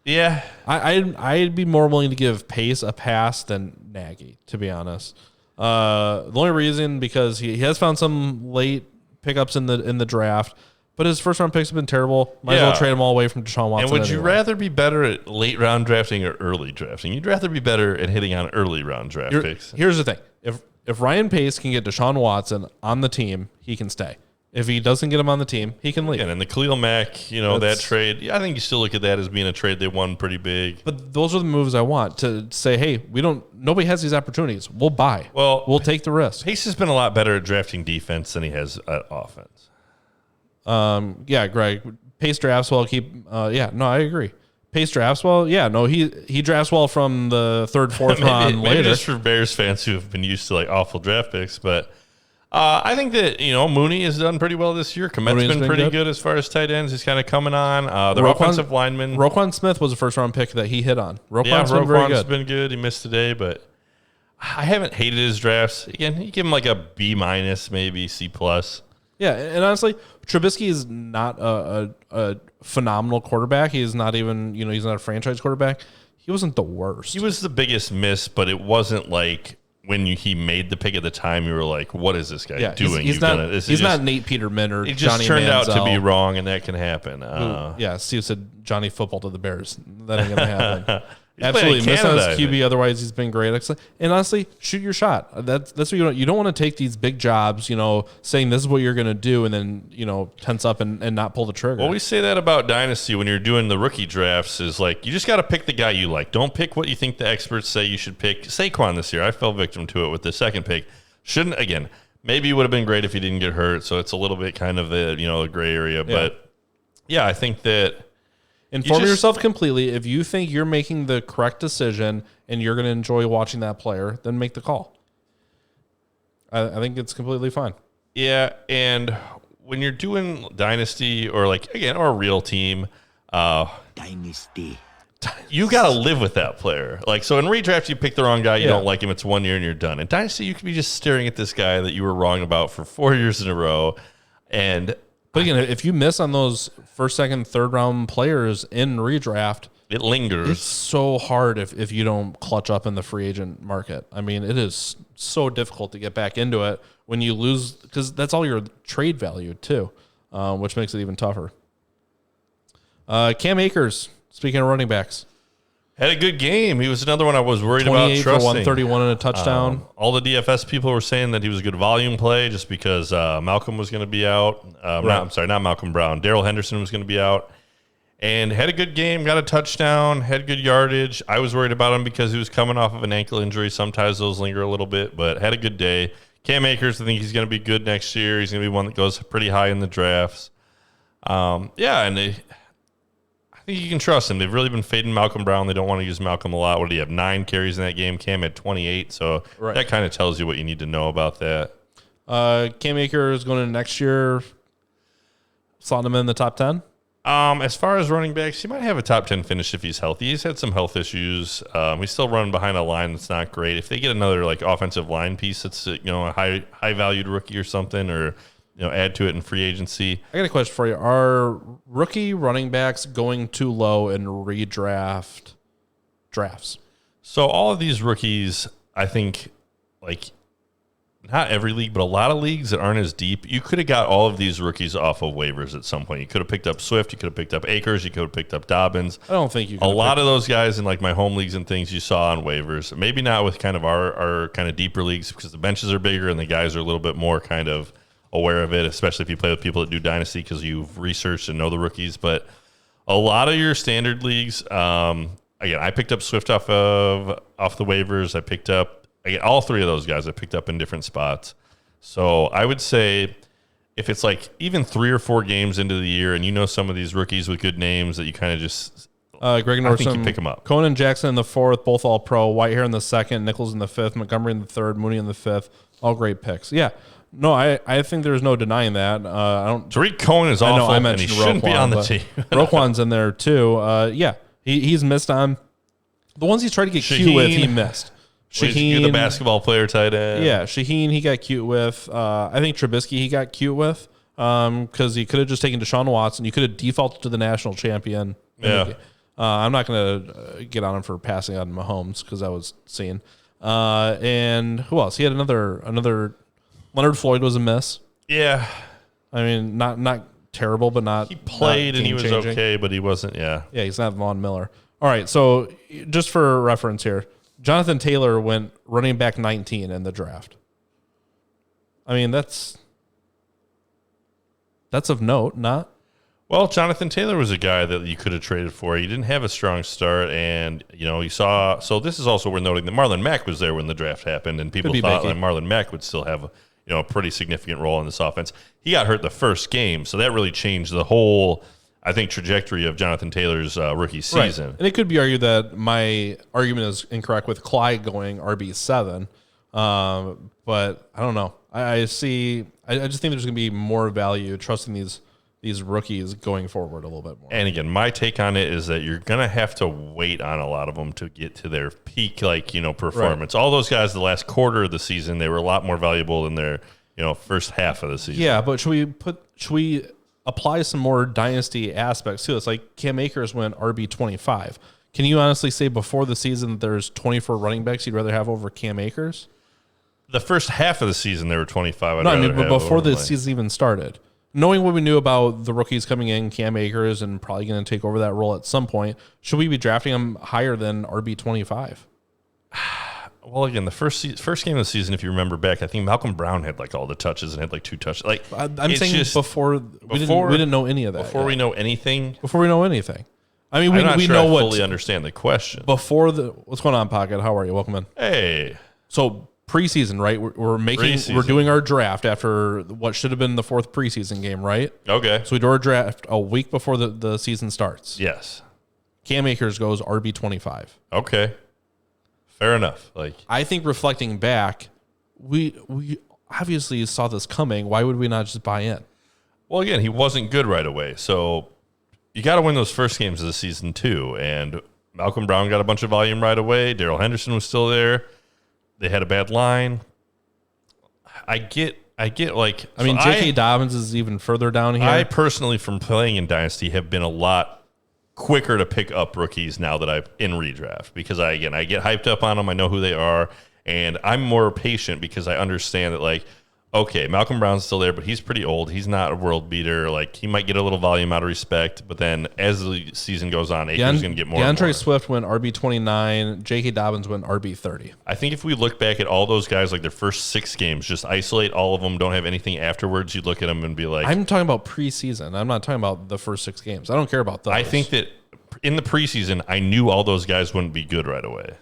Yeah, I'd be more willing to give Pace a pass than Nagy, to be honest. The only reason because he has found some late pickups in the draft, but his first round picks have been terrible. Might as well trade them all away from Deshaun Watson. And would you rather be better at late round drafting or early drafting? You'd rather be better at hitting on early round draft picks. Here's the thing: if Ryan Pace can get Deshaun Watson on the team, he can stay. If he doesn't get him on the team, he can leave. And the Khalil Mack, that trade, I think you still look at that as being a trade they won pretty big. But those are the moves I want to say, hey, nobody has these opportunities. We'll buy. Well, we'll take the risk. Pace has been a lot better at drafting defense than he has at offense. Yeah, Greg. Pace drafts well. I agree. Pace drafts well. Yeah, no, he drafts well from the third, fourth round later. Maybe just for Bears fans who have been used to like awful draft picks, but I think that Mooney has done pretty well this year. Komet's been pretty good as far as tight ends. He's kind of coming on. Their offensive lineman, Roquan Smith was a first round pick that he hit on. Roquan's been good. He missed today, but I haven't hated his drafts. Again, you give him like a B-, maybe C+. Yeah, and honestly, Trubisky is not a phenomenal quarterback. He is not even he's not a franchise quarterback. He wasn't the worst. He was the biggest miss, but it wasn't like when he made the pick at the time, you were like, what is this guy doing? He's not Nate Peterman or Johnny Manziel. It just turned out to be wrong, and that can happen. Steve said Johnny Football to the Bears. That ain't going to happen. Absolutely. Missed on his QB. Otherwise, he's been great. And honestly, shoot your shot. That's what you don't. You don't want to take these big jobs, saying this is what you're going to do, and then, tense up and not pull the trigger. Well, we say that about Dynasty when you're doing the rookie drafts is like, you just got to pick the guy you like. Don't pick what you think the experts say you should pick. Saquon this year, I fell victim to it with the second pick. Maybe it would have been great if he didn't get hurt. So it's a little bit kind of a gray area. Yeah. But yeah, I think that. Inform yourself completely. If you think you're making the correct decision and you're going to enjoy watching that player, then make the call. I think it's completely fine. Yeah, and when you're doing Dynasty or or a real team, Dynasty. You got to live with that player. So in redraft, you pick the wrong guy, you don't like him, it's 1 year and you're done. In Dynasty, you could be just staring at this guy that you were wrong about for 4 years in a row, But again, if you miss on those first, second, third round players in redraft, it lingers. It's so hard if you don't clutch up in the free agent market. I mean, it is so difficult to get back into it when you lose, because that's all your trade value too, which makes it even tougher. Cam Akers, speaking of running backs, had a good game. He was another one I was worried about trusting. 28 for 131 and a touchdown. All the DFS people were saying that he was a good volume play just because Malcolm was going to be out. Not Malcolm Brown. Darrell Henderson was going to be out. And had a good game, got a touchdown, had good yardage. I was worried about him because he was coming off of an ankle injury. Sometimes those linger a little bit, but had a good day. Cam Akers, I think he's going to be good next year. He's going to be one that goes pretty high in the drafts. I think you can trust him. They've really been fading Malcolm Brown. They don't want to use Malcolm a lot. What did he have? 9 carries in that game. Cam had 28. So that kind of tells you what you need to know about that. Cam Akers going into next year, slotting him in the top 10? As far as running backs, he might have a top 10 finish if he's healthy. He's had some health issues. He's still running behind a line that's not great. If they get another offensive line piece that's a high valued rookie or something, or add to it in free agency. I got a question for you. Are rookie running backs going too low in redraft drafts? So all of these rookies, I think, not every league, but a lot of leagues that aren't as deep, you could have got all of these rookies off of waivers at some point. You could have picked up Swift, you could have picked up Akers, you could have picked up Dobbins. I don't think you could. A lot of those guys in my home leagues and things you saw on waivers. Maybe not with kind of our kind of deeper leagues because the benches are bigger and the guys are a little bit more kind of aware of it, especially if you play with people that do Dynasty because you've researched and know the rookies. But a lot of your standard leagues, again, I picked up Swift off the waivers. I picked up all 3 of those guys I picked up in different spots. So I would say if it's even 3 or 4 games into the year and some of these rookies with good names that you kind of just Greg Nordstrom, I think you pick them up. Conan Jackson in the 4th, both all pro. Whitehair in the 2nd, Nichols in the 5th, Montgomery in the 3rd, Mooney in the 5th. All great picks. Yeah. No, I think there's no denying that. I don't. Tariq Cohen is I know awful, I and he mentioned shouldn't be Roquan, on the but team. Roquan's in there too. Yeah, he's missed on the ones he's tried to get cute with. He missed. Shaheen, the basketball player tight end. Yeah, Shaheen he got cute with. I think Trubisky he got cute with because he could have just taken Deshaun Watson. You could have defaulted to the national champion. Yeah. I'm not going to get on him for passing on Mahomes because I was seeing. And who else? He had another. Leonard Floyd was a miss. Yeah. I mean, not terrible, but not. He played not and he was game-changing. okay, but he wasn't. Yeah. Yeah, he's not Von Miller. All right, so just for reference here, Jonathan Taylor went running back 19 in the draft. I mean, that's of note, not? Well, Jonathan Taylor was a guy that you could have traded for. He didn't have a strong start, and you saw. So this is also worth noting that Marlon Mack was there when the draft happened, and people thought that Marlon Mack would still have a pretty significant role in this offense. He got hurt the first game, so that really changed the whole, I think, trajectory of Jonathan Taylor's rookie season. Right. And it could be argued that my argument is incorrect with Clyde going RB7, but I don't know. I just think there's going to be more value trusting these rookies going forward a little bit more. And again, my take on it is that you're going to have to wait on a lot of them to get to their peak, performance. Right. All those guys, the last quarter of the season, they were a lot more valuable than their, first half of the season. Yeah, but should we apply some more dynasty aspects to this? Like Cam Akers went RB25. Can you honestly say before the season that there's 24 running backs you'd rather have over Cam Akers? The first half of the season, there were 25. But before the season even started. Knowing what we knew about the rookies coming in, Cam Akers, and probably going to take over that role at some point, should we be drafting him higher than RB25? Well, again, the first game of the season, if you remember back, I think Malcolm Brown had all the touches and had 2 touches. I'm saying just before we didn't know any of that. Before we know anything. Before we know anything. I mean, I'm not we sure know I what fully understand the question. What's going on, Pocket? How are you? Welcome in. Hey. So preseason, right? We're doing our draft after what should have been the 4th preseason game, right? Okay. So we do our draft a week before the season starts. Yes. Cam Akers goes RB25. Okay. Fair enough. I think reflecting back, we obviously saw this coming. Why would we not just buy in? Well, again, he wasn't good right away. So you got to win those first games of the season too. And Malcolm Brown got a bunch of volume right away. Darrell Henderson was still there. They had a bad line. I get J.K. Dobbins is even further down here. I personally, from playing in Dynasty, have been a lot quicker to pick up rookies now that I'm in redraft because I get hyped up on them. I know who they are, and I'm more patient because I understand that okay, Malcolm Brown's still there, but he's pretty old. He's not a world beater. He might get a little volume out of respect, but then as the season goes on, Akers going to get more. DeAndre Swift went RB29. J.K. Dobbins went RB30. I think if we look back at all those guys, their first 6 games, just isolate all of them, don't have anything afterwards, you look at them and be like... I'm talking about preseason. I'm not talking about the first 6 games. I don't care about those. I think that in the preseason, I knew all those guys wouldn't be good right away.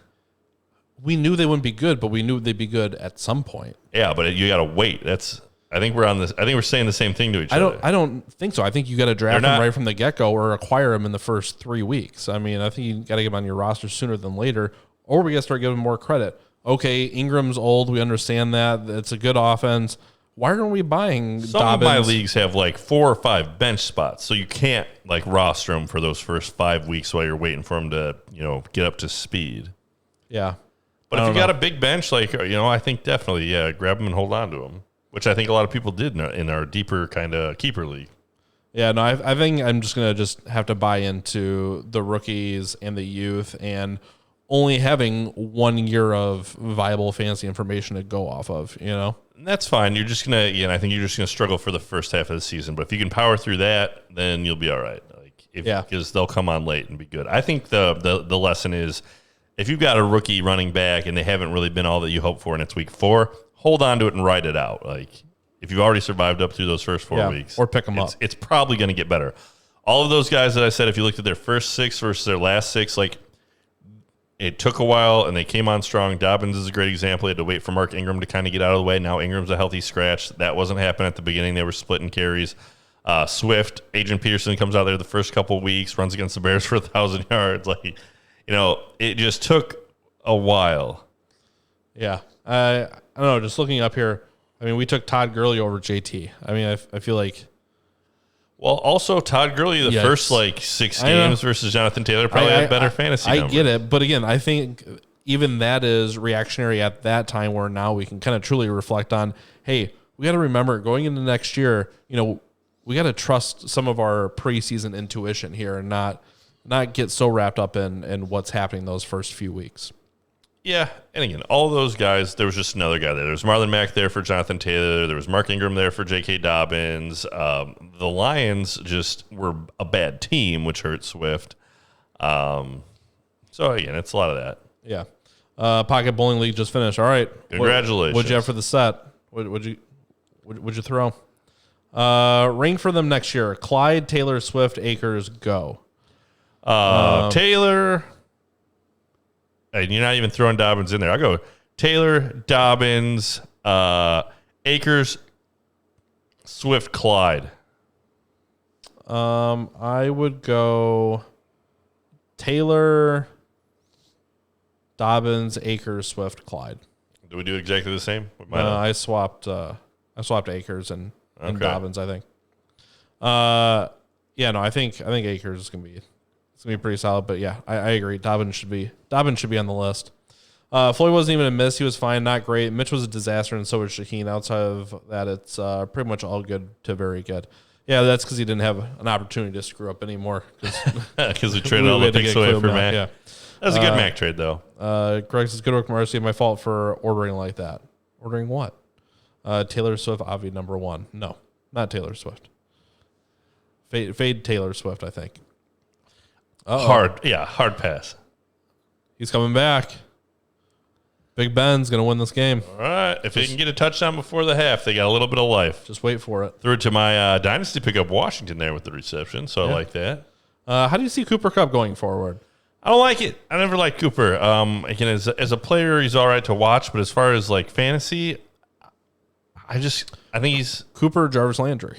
We knew they wouldn't be good, but we knew they'd be good at some point. Yeah, but you got to wait. I think we're on this. I think we're saying the same thing to each other. I don't think so. I think you got to draft them right from the get-go or acquire them in the first 3 weeks. I mean, I think you got to get them on your roster sooner than later, or we got to start giving them more credit. Okay, Ingram's old. We understand that. It's a good offense. Why aren't we buying Some Dobbins? of my leagues have 4 or 5 bench spots, so you can't roster them for those first 5 weeks while you're waiting for them to get up to speed. Yeah. But if you got a big bench, I think definitely, grab them and hold on to them, which I think a lot of people did in our deeper kind of keeper league. Yeah, no, I think I'm just going to have to buy into the rookies and the youth and only having 1 year of viable fantasy information to go off of, And that's fine. You're just going to, I think you're just going to struggle for the first half of the season. But if you can power through that, then you'll be all right. Because they'll come on late and be good. I think the lesson is, if you've got a rookie running back and they haven't really been all that you hope for and it's week 4, hold on to it and ride it out. If you've already survived up through those first 4 weeks. Or pick them up. It's probably going to get better. All of those guys that I said, if you looked at their first 6 versus their last 6, it took a while and they came on strong. Dobbins is a great example. He had to wait for Mark Ingram to kind of get out of the way. Now Ingram's a healthy scratch. That wasn't happening at the beginning. They were splitting carries. Swift, Adrian Peterson comes out there the first couple of weeks, runs against the Bears for 1,000 yards. It just took a while. Yeah. I don't know. Just looking up here, I mean, we took Todd Gurley over JT. I mean, I feel like. Well, also Todd Gurley, the first like 6 games versus Jonathan Taylor probably had better fantasy numbers. I get it, but again, I think even that is reactionary at that time, where now we can kind of truly reflect on, hey, we got to remember going into next year, we got to trust some of our preseason intuition here and not get so wrapped up in what's happening those first few weeks. Yeah, and again, all those guys, there was just another guy there. There was Marlon Mack there for Jonathan Taylor. There was Mark Ingram there for J.K. Dobbins. The Lions just were a bad team, which hurt Swift. So, again, it's a lot of that. Yeah. Pocket Bowling League just finished. All right. Congratulations. What'd you have for the set? What'd you throw? Ring for them next year. Clyde, Taylor, Swift, Akers, go. Taylor... And you're not even throwing Dobbins in there. I'll go Taylor, Dobbins, Akers, Swift, Clyde. I would go Taylor, Dobbins, Akers, Swift, Clyde. Do we do exactly the same? I swapped Akers and Dobbins, I think. I think Akers is gonna be pretty solid, but yeah, I agree. Dobbins should be on the list. Floyd wasn't even a miss. He was fine, not great. Mitch was a disaster, and so was Shaheen. Outside of that, it's pretty much all good to very good. Yeah, that's because he didn't have an opportunity to screw up anymore. Because we traded all the picks away for Mac. Yeah. That was a good Mac trade, though. Greg says, good work, Marcy. My fault for ordering like that. Ordering what? Taylor Swift, Avi, number 1. No, not Taylor Swift. Fade Taylor Swift, I think. Hard pass. He's coming back. Big Ben's going to win this game. All right. If they can get a touchdown before the half, they got a little bit of life. Just wait for it. Threw it to my Dynasty pickup Washington there with the reception, so I like that. How do you see Cooper Kupp going forward? I don't like it. I never liked Cooper. Again, as a player, he's all right to watch, but as far as like fantasy, I think he's Cooper, Jarvis Landry.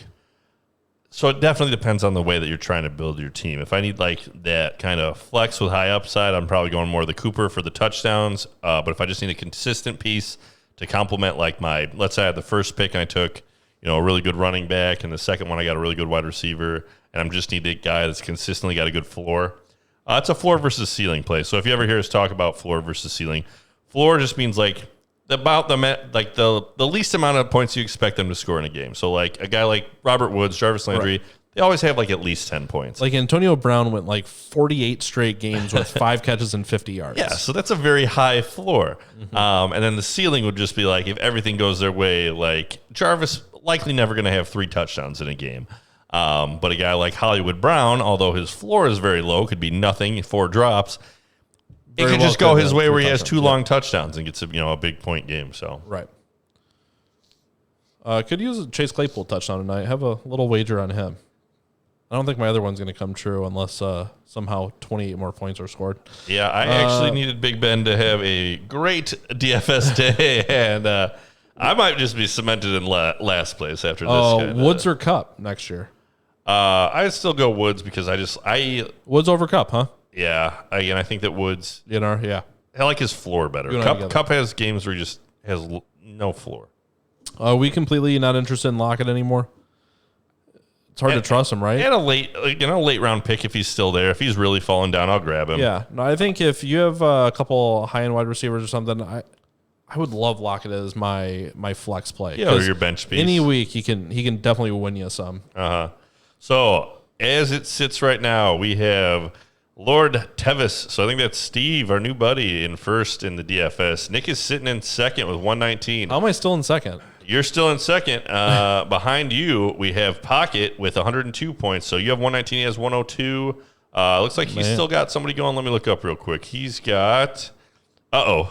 So it definitely depends on the way that you're trying to build your team. If I need like that kind of flex with high upside, I'm probably going more the Cooper for the touchdowns. But if I just need a consistent piece to complement like let's say I had the first pick and I took, a really good running back, and the second one I got a really good wide receiver, and I'm just need a guy that's consistently got a good floor. It's a floor versus ceiling play. So if you ever hear us talk about floor versus ceiling, floor just means like the least amount of points you expect them to score in a game. So like a guy like Robert Woods, Jarvis Landry, they always have like at least 10 points. Like Antonio Brown went like 48 straight games with 5 catches and 50 yards. Yeah, so that's a very high floor. Mm-hmm. And then the ceiling would just be like if everything goes their way, like Jarvis likely never going to have 3 touchdowns in a game. But a guy like Hollywood Brown, although his floor is very low, could be nothing, 4 drops. It could just go his way where he has 2 long touchdowns and gets a big point game. So right. Could use a Chase Claypool touchdown tonight. Have a little wager on him. I don't think my other one's going to come true unless somehow 28 more points are scored. Yeah, I actually needed Big Ben to have a great DFS day, and I might just be cemented in last place after this. Woods or Kupp next year? I'd still go Woods because Woods over Kupp, huh? Yeah, again, I think that Woods. Yeah. I like his floor better. Kupp has games where he just has no floor. Are we completely not interested in Lockett anymore? It's hard to trust him, right? And a late round pick if he's still there. If he's really falling down, I'll grab him. Yeah. No, I think if you have a couple high end wide receivers or something, I would love Lockett as my flex play. Yeah, or your bench piece. Any week he can definitely win you some. So as it sits right now, we have Lord Tevis. So I think that's Steve, our new buddy, in first in the DFS. Nick is sitting in second with 119. How am I still in second? You're still in second. Behind you, we have Pocket with 102 points. So you have 119. He has 102. Looks like he's still got somebody going. Let me look up real quick. He's got... You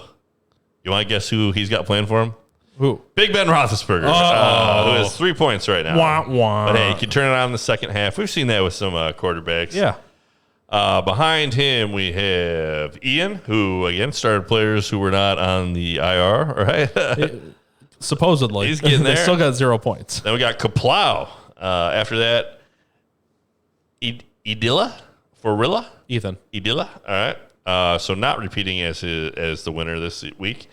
want to guess who he's got playing for him? Who? Big Ben Roethlisberger, who has 3 points right now. Wah, wah. But hey, you can turn it on in the second half. We've seen that with some quarterbacks. Yeah. Behind him, we have Ian, who, again, started players who were not on the IR, right? Supposedly. He's getting there. They still got 0 points. Then we got Kaplow. After that, Edilla? Forilla? Ethan. Edilla. All right. So not repeating as the winner this week.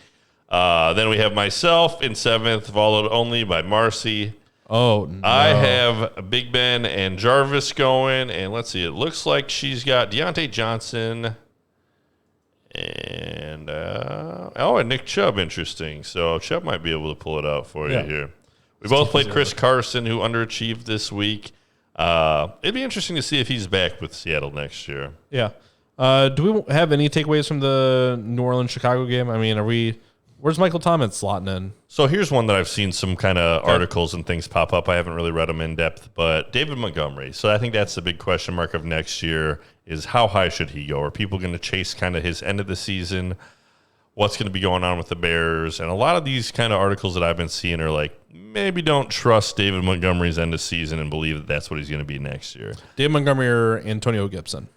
Then we have myself in 7th, followed only by Marcy. Oh, no. I have Big Ben and Jarvis going, and let's see. It looks like she's got Deontay Johnson and and Nick Chubb. Interesting. So Chubb might be able to pull it out for you here. We both played Chris Carson, who underachieved this week. It'd be interesting to see if he's back with Seattle next year. Yeah. Do we have any takeaways from the New Orleans-Chicago game? I mean, where's Michael Thomas slotting in? So here's one that I've seen some kind of articles and things pop up. I haven't really read them in depth, but David Montgomery. So I think that's the big question mark of next year is how high should he go? Are people going to chase kind of his end of the season? What's going to be going on with the Bears? And a lot of these kind of articles that I've been seeing are like, maybe don't trust David Montgomery's end of season and believe that that's what he's going to be next year. David Montgomery or Antonio Gibson?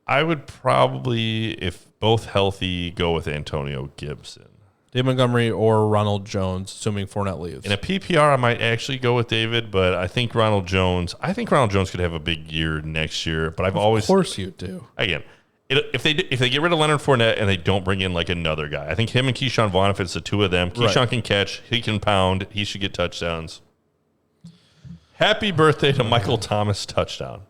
I would probably, if both healthy, go with Antonio Gibson. David Montgomery or Ronald Jones, assuming Fournette leaves. In a PPR, I might actually go with David, but I think Ronald Jones could have a big year next year. But Of course you do. Again, if they get rid of Leonard Fournette and they don't bring in like another guy, I think him and Keyshawn Vaughn, if it's the two of them, Keyshawn can catch, he can pound, he should get touchdowns. Happy birthday to Michael Thomas touchdown.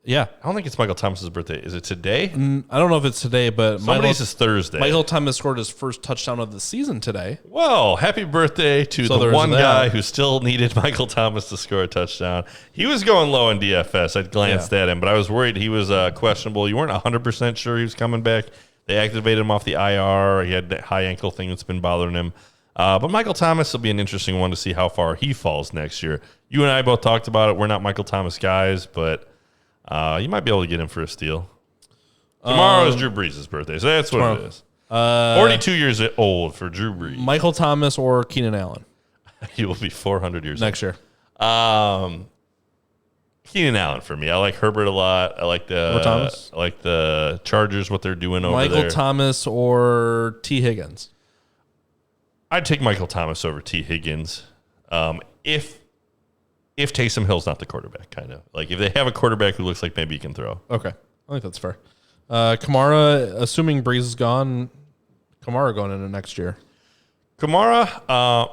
Yeah. I don't think it's Michael Thomas's birthday. Is it today? I don't know if it's today, but somebody's is Thursday. Michael Thomas scored his first touchdown of the season today. Well, happy birthday to the one guy who still needed Michael Thomas to score a touchdown. He was going low in DFS. I glanced at him, but I was worried he was questionable. You weren't 100% sure he was coming back. They activated him off the IR. He had that high ankle thing that's been bothering him. But Michael Thomas will be an interesting one to see how far he falls next year. You and I both talked about it. We're not Michael Thomas guys, but you might be able to get him for a steal. Tomorrow is Drew Brees' birthday, so that's what it is. 42 years old for Drew Brees. Michael Thomas or Keenan Allen? He will be 400 years next year. Keenan Allen for me. I like Herbert a lot. I like the Chargers, what they're doing over there. Michael Thomas or T. Higgins? I'd take Michael Thomas over T. Higgins. If Taysom Hill's not the quarterback, kind of. Like, if they have a quarterback who looks like maybe he can throw. Okay. I think that's fair. Kamara, assuming Breeze is gone, Kamara going into next year. Kamara, a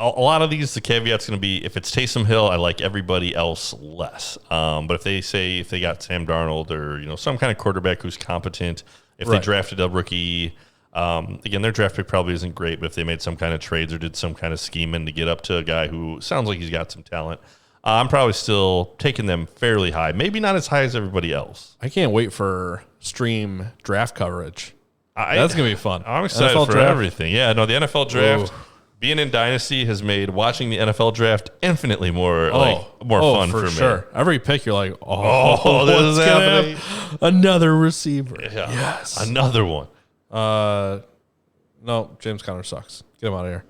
lot of these, the caveat's going to be, if it's Taysom Hill, I like everybody else less. But if they got Sam Darnold or, some kind of quarterback who's competent, if they drafted a rookie, again, their draft pick probably isn't great, but if they made some kind of trades or did some kind of scheming to get up to a guy who sounds like he's got some talent, I'm probably still taking them fairly high. Maybe not as high as everybody else. I can't wait for stream draft coverage. That's going to be fun. I'm excited NFL for draft. Everything. Yeah, no, the NFL draft, being in Dynasty has made watching the NFL draft infinitely more fun for me. Sure. Every pick, you're like, this is happening. Another receiver. Yeah. Yes. Another one. No, James Conner sucks. Get him out of here.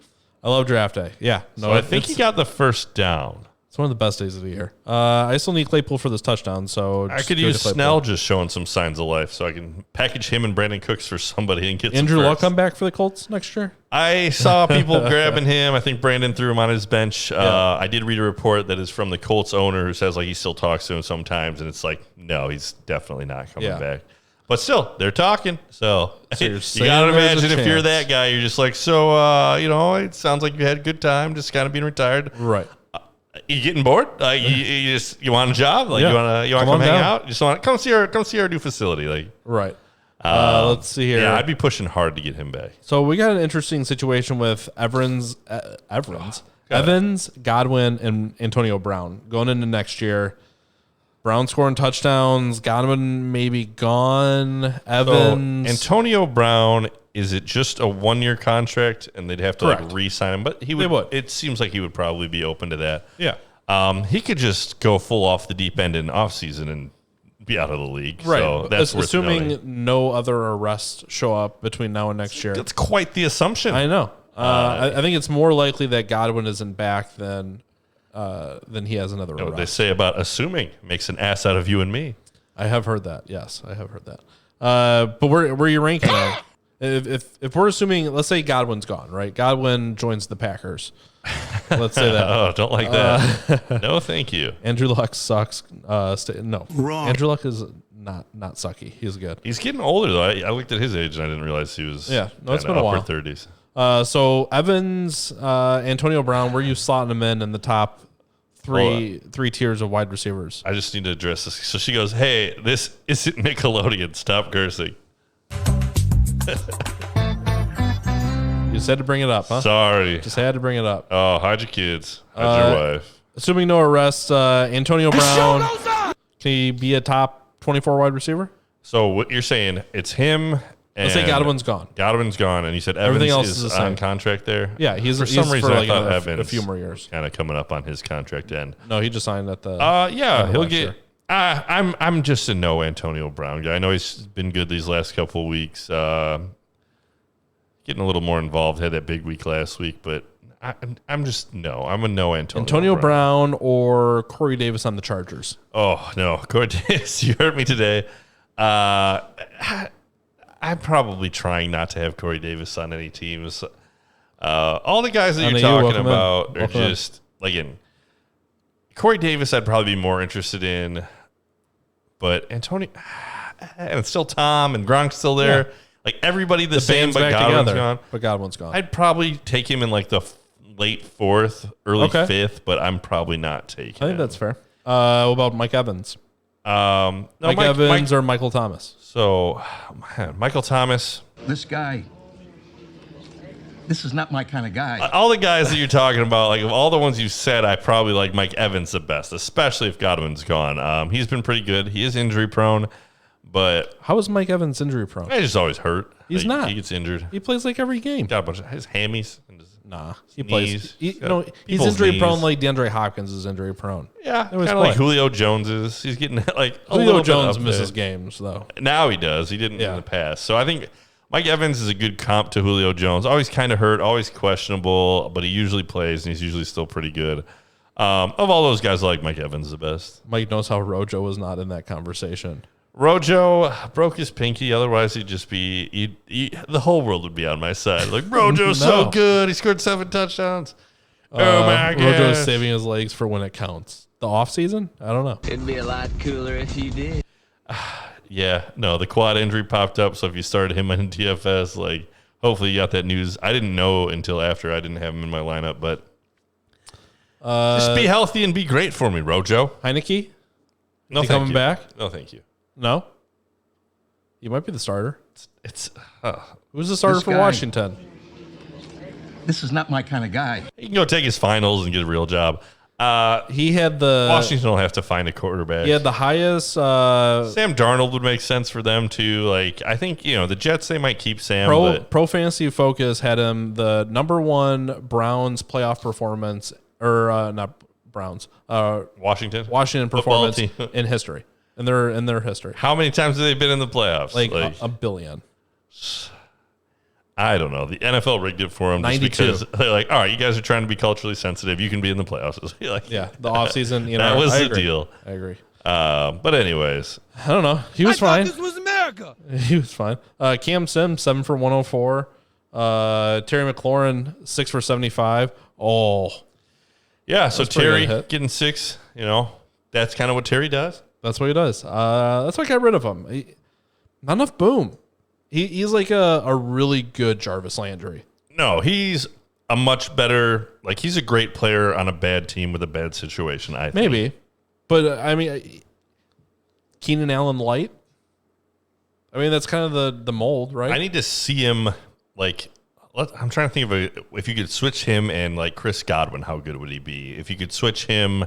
I love draft day. Yeah. No, so I think he got the first down. It's one of the best days of the year. I still need Claypool for this touchdown, so I could use Snell just showing some signs of life, so I can package him and Brandon Cooks for somebody and get Andrew some Luck come back for the Colts next year. I saw people grabbing him. I think Brandon threw him on his bench. Yeah. I did read a report that is from the Colts owner who says like he still talks to him sometimes, and it's like, no, he's definitely not coming back. But still, they're talking. So you got to imagine if you're that guy, you're just like, it sounds like you had a good time, just kind of being retired. Right. You getting bored? You want a job? Like you want to come hang out? You just want to come see our new facility? Like right. Let's see here. Yeah, I'd be pushing hard to get him back. So we got an interesting situation with Evans, Godwin, and Antonio Brown going into next year. Brown scoring touchdowns. Godwin maybe gone. Evans. So Antonio Brown, is it just a 1-year contract and they'd have to re-sign him? But he would. It seems like he would probably be open to that. Yeah. He could just go full off the deep end in offseason and be out of the league. Right. So that's assuming no other arrests show up between now and next year. That's quite the assumption. I know. I think it's more likely that Godwin isn't back than he has another arrest. What they say about assuming makes an ass out of you and me. I have heard that. Yes, I have heard that. But where are you ranking? If we're assuming, let's say Godwin's gone, right? Godwin joins the Packers. Let's say that. Oh, don't like that. No, thank you. Andrew Luck sucks. No, Wrong. Andrew Luck is not sucky. He's good. He's getting older though. I looked at his age and I didn't realize he was it's been a while. 30s. So Evans, Antonio Brown, where are you slotting him in the top three tiers of wide receivers? I just need to address this. So she goes, "Hey, this isn't Nickelodeon. Stop cursing." You just had to bring it up, huh? Sorry. Just had to bring it up. Oh, hide your kids. Hide your wife. Assuming no arrests, Antonio Brown, can he be a top 24 wide receiver? So what you're saying, it's him and Let's say Godwin's gone. Godwin's gone, and you said Everything Evans else is the is same. on contract there? Yeah, he's For some reason, for I thought Evans a few more years. kind of coming up on his contract end. No, he just signed at the. Yeah, he'll last get. year. I'm just a no Antonio Brown guy. I know he's been good these last couple of weeks. Getting a little more involved. Had that big week last week, but I'm just no. I'm a no Antonio Brown or Corey Davis on the Chargers. Oh no, Corey Davis, you heard me today. I'm probably trying not to have Corey Davis on any teams. All the guys that you're talking about are just again. Corey Davis, I'd probably be more interested in, but Antonio, and it's still Tom and Gronk's still there. Yeah. Like everybody the same, but Godwin's gone. But Godwin's gone. I'd probably take him in like the late fourth, early fifth, but I'm probably not taking him. I think that's fair. What about Mike Evans? No, Mike Evans or Michael Thomas? So, Michael Thomas. This guy. This is not my kind of guy. All the guys that you're talking about, like of all the ones you said, I probably like Mike Evans the best, especially if Godwin's gone. He's been pretty good. He is injury prone. But how is Mike Evans injury prone? He's just always hurt. He's not. He gets injured. He plays like every game. Got a bunch of his hammies. And his he knees. plays. He's injury prone like DeAndre Hopkins is injury prone. Yeah, kind of like Julio Jones is. He's getting like Julio Jones misses games though. Now he does. He didn't in the past. So I think Mike Evans is a good comp to Julio Jones. Always kind of hurt, always questionable, but he usually plays and he's usually still pretty good. Of all those guys, I like Mike Evans the best. Mike knows how Rojo was not in that conversation. Rojo broke his pinky. Otherwise, he'd just be the whole world would be on my side. Like Rojo's so good. He scored 7 touchdowns. Oh my god! Rojo's saving his legs for when it counts. The off season? I don't know. It'd be a lot cooler if you did. Yeah, no, the quad injury popped up. So if you started him in DFS, like hopefully you got that news. I didn't know until after. I didn't have him in my lineup, but just be healthy and be great for me, Rojo. Heineke? No, is he coming back? No, thank you. No? You might be the starter. Who's the This starter for guy. Washington? This is not my kind of guy. He can go take his finals and get a real job. He had the Washington will have to find a quarterback. He had the highest Sam Darnold would make sense for them too. Like I think the Jets they might keep Sam. Pro Fantasy Focus had him the number 1 Browns playoff performance or not Browns Washington performance in history. In their history. How many times have they been in the playoffs? Like a billion. I don't know. The NFL rigged it for them 92. just because they're like, all right, you guys are trying to be culturally sensitive. You can be in the playoffs. Like, yeah, the offseason, that was the agree. deal. I agree. But anyways. I don't know. He was fine. This was America. He was fine. Cam Sims, 7 for 104. Terry McLaurin, 6 for 75. Oh. Yeah, so Terry hit. getting 6, that's kind of what Terry does. That's what he does. That's why I got rid of him. Not enough boom. He's like a really good Jarvis Landry. No, he's a much better, like he's a great player on a bad team with a bad situation, I think. Maybe. But, I mean, Keenan Allen light? I mean, that's kind of the mold, right? I need to see him, like, I'm trying to think of if you could switch him and, like, Chris Godwin, how good would he be? If you could switch him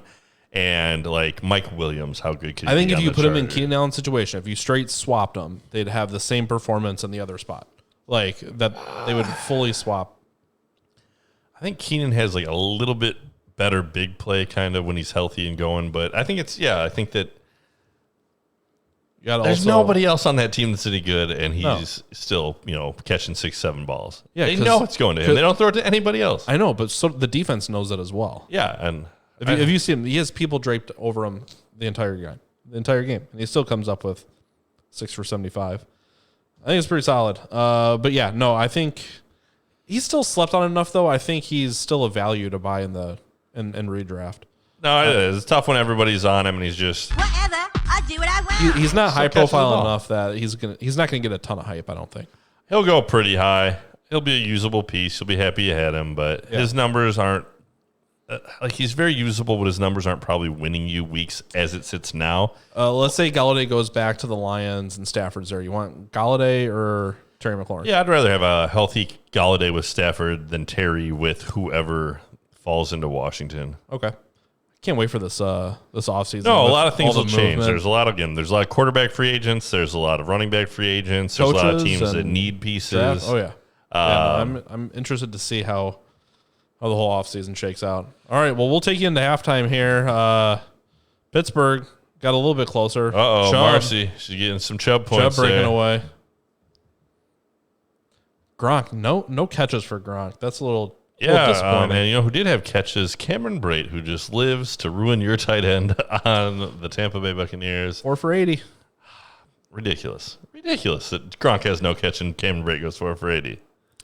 and, like, Mike Williams, how good could he be? I think if you put him in Chargers? Keenan Allen's situation, if you straight swapped them, they'd have the same performance in the other spot. Like, that they would fully swap. I think Keenan has, like, a little bit better big play kind of when he's healthy and going, but I think I think that there's nobody else on that team that's any good, and he's still, catching 6-7 balls. Yeah, they know it's going to him. They don't throw it to anybody else. I know, but so the defense knows that as well. Yeah, and if you see him, he has people draped over him the entire game, and he still comes up with 6 for 75. I think it's pretty solid. But yeah, no, I think He's still slept on enough, though. I think he's still a value to buy in redraft. No, it is. It's tough when everybody's on him and he's just. Whatever. I do what I want. He's not high catches the profile ball. enough that he's not gonna get a ton of hype. I don't think. He'll go pretty high. He'll be a usable piece. You'll be happy you had him, but his numbers aren't. He's very usable, but his numbers aren't probably winning you weeks as it sits now. Let's say Galladay goes back to the Lions and Stafford's there. You want Galladay or Terry McLaurin? Yeah, I'd rather have a healthy Galladay with Stafford than Terry with whoever falls into Washington. Okay. Can't wait for this offseason. No, a with lot of things all will the change. movement. There's a lot of quarterback free agents. There's a lot of running back free agents. There's a lot of Coaches teams that and need pieces. draft. Oh yeah. No, I'm interested to see how the whole offseason shakes out. All right, well, we'll take you into halftime here. Pittsburgh got a little bit closer. Uh-oh, Chubb- Marcy. She's getting some Chubb Chubb points breaking there. away. Gronk, no catches for Gronk. That's a little disappointing. And you know who did have catches? Cameron Brate, who just lives to ruin your tight end on the Tampa Bay Buccaneers. 4 for 80. Ridiculous that Gronk has no catch and Cameron Brate goes 4 for 80.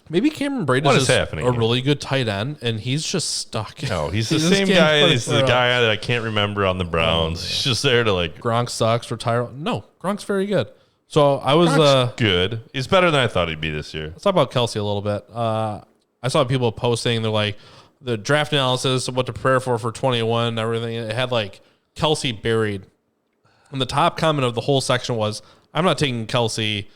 Maybe Cameron Brate What is is just happening a here? really good tight end, and he's just stuck. No, he's He the just same can't guy. play He's for the us. guy that I can't remember on the Browns. He's just there to like. Gronk sucks. Retire. No, Gronk's very good. So I was Gronk's good. He's better than I thought he'd be this year. let's talk about Kelsey a little bit. I saw people posting, they're like, the draft analysis of what to prepare for 21 and everything. It had like Kelsey buried. And the top comment of the whole section was, I'm not taking Kelsey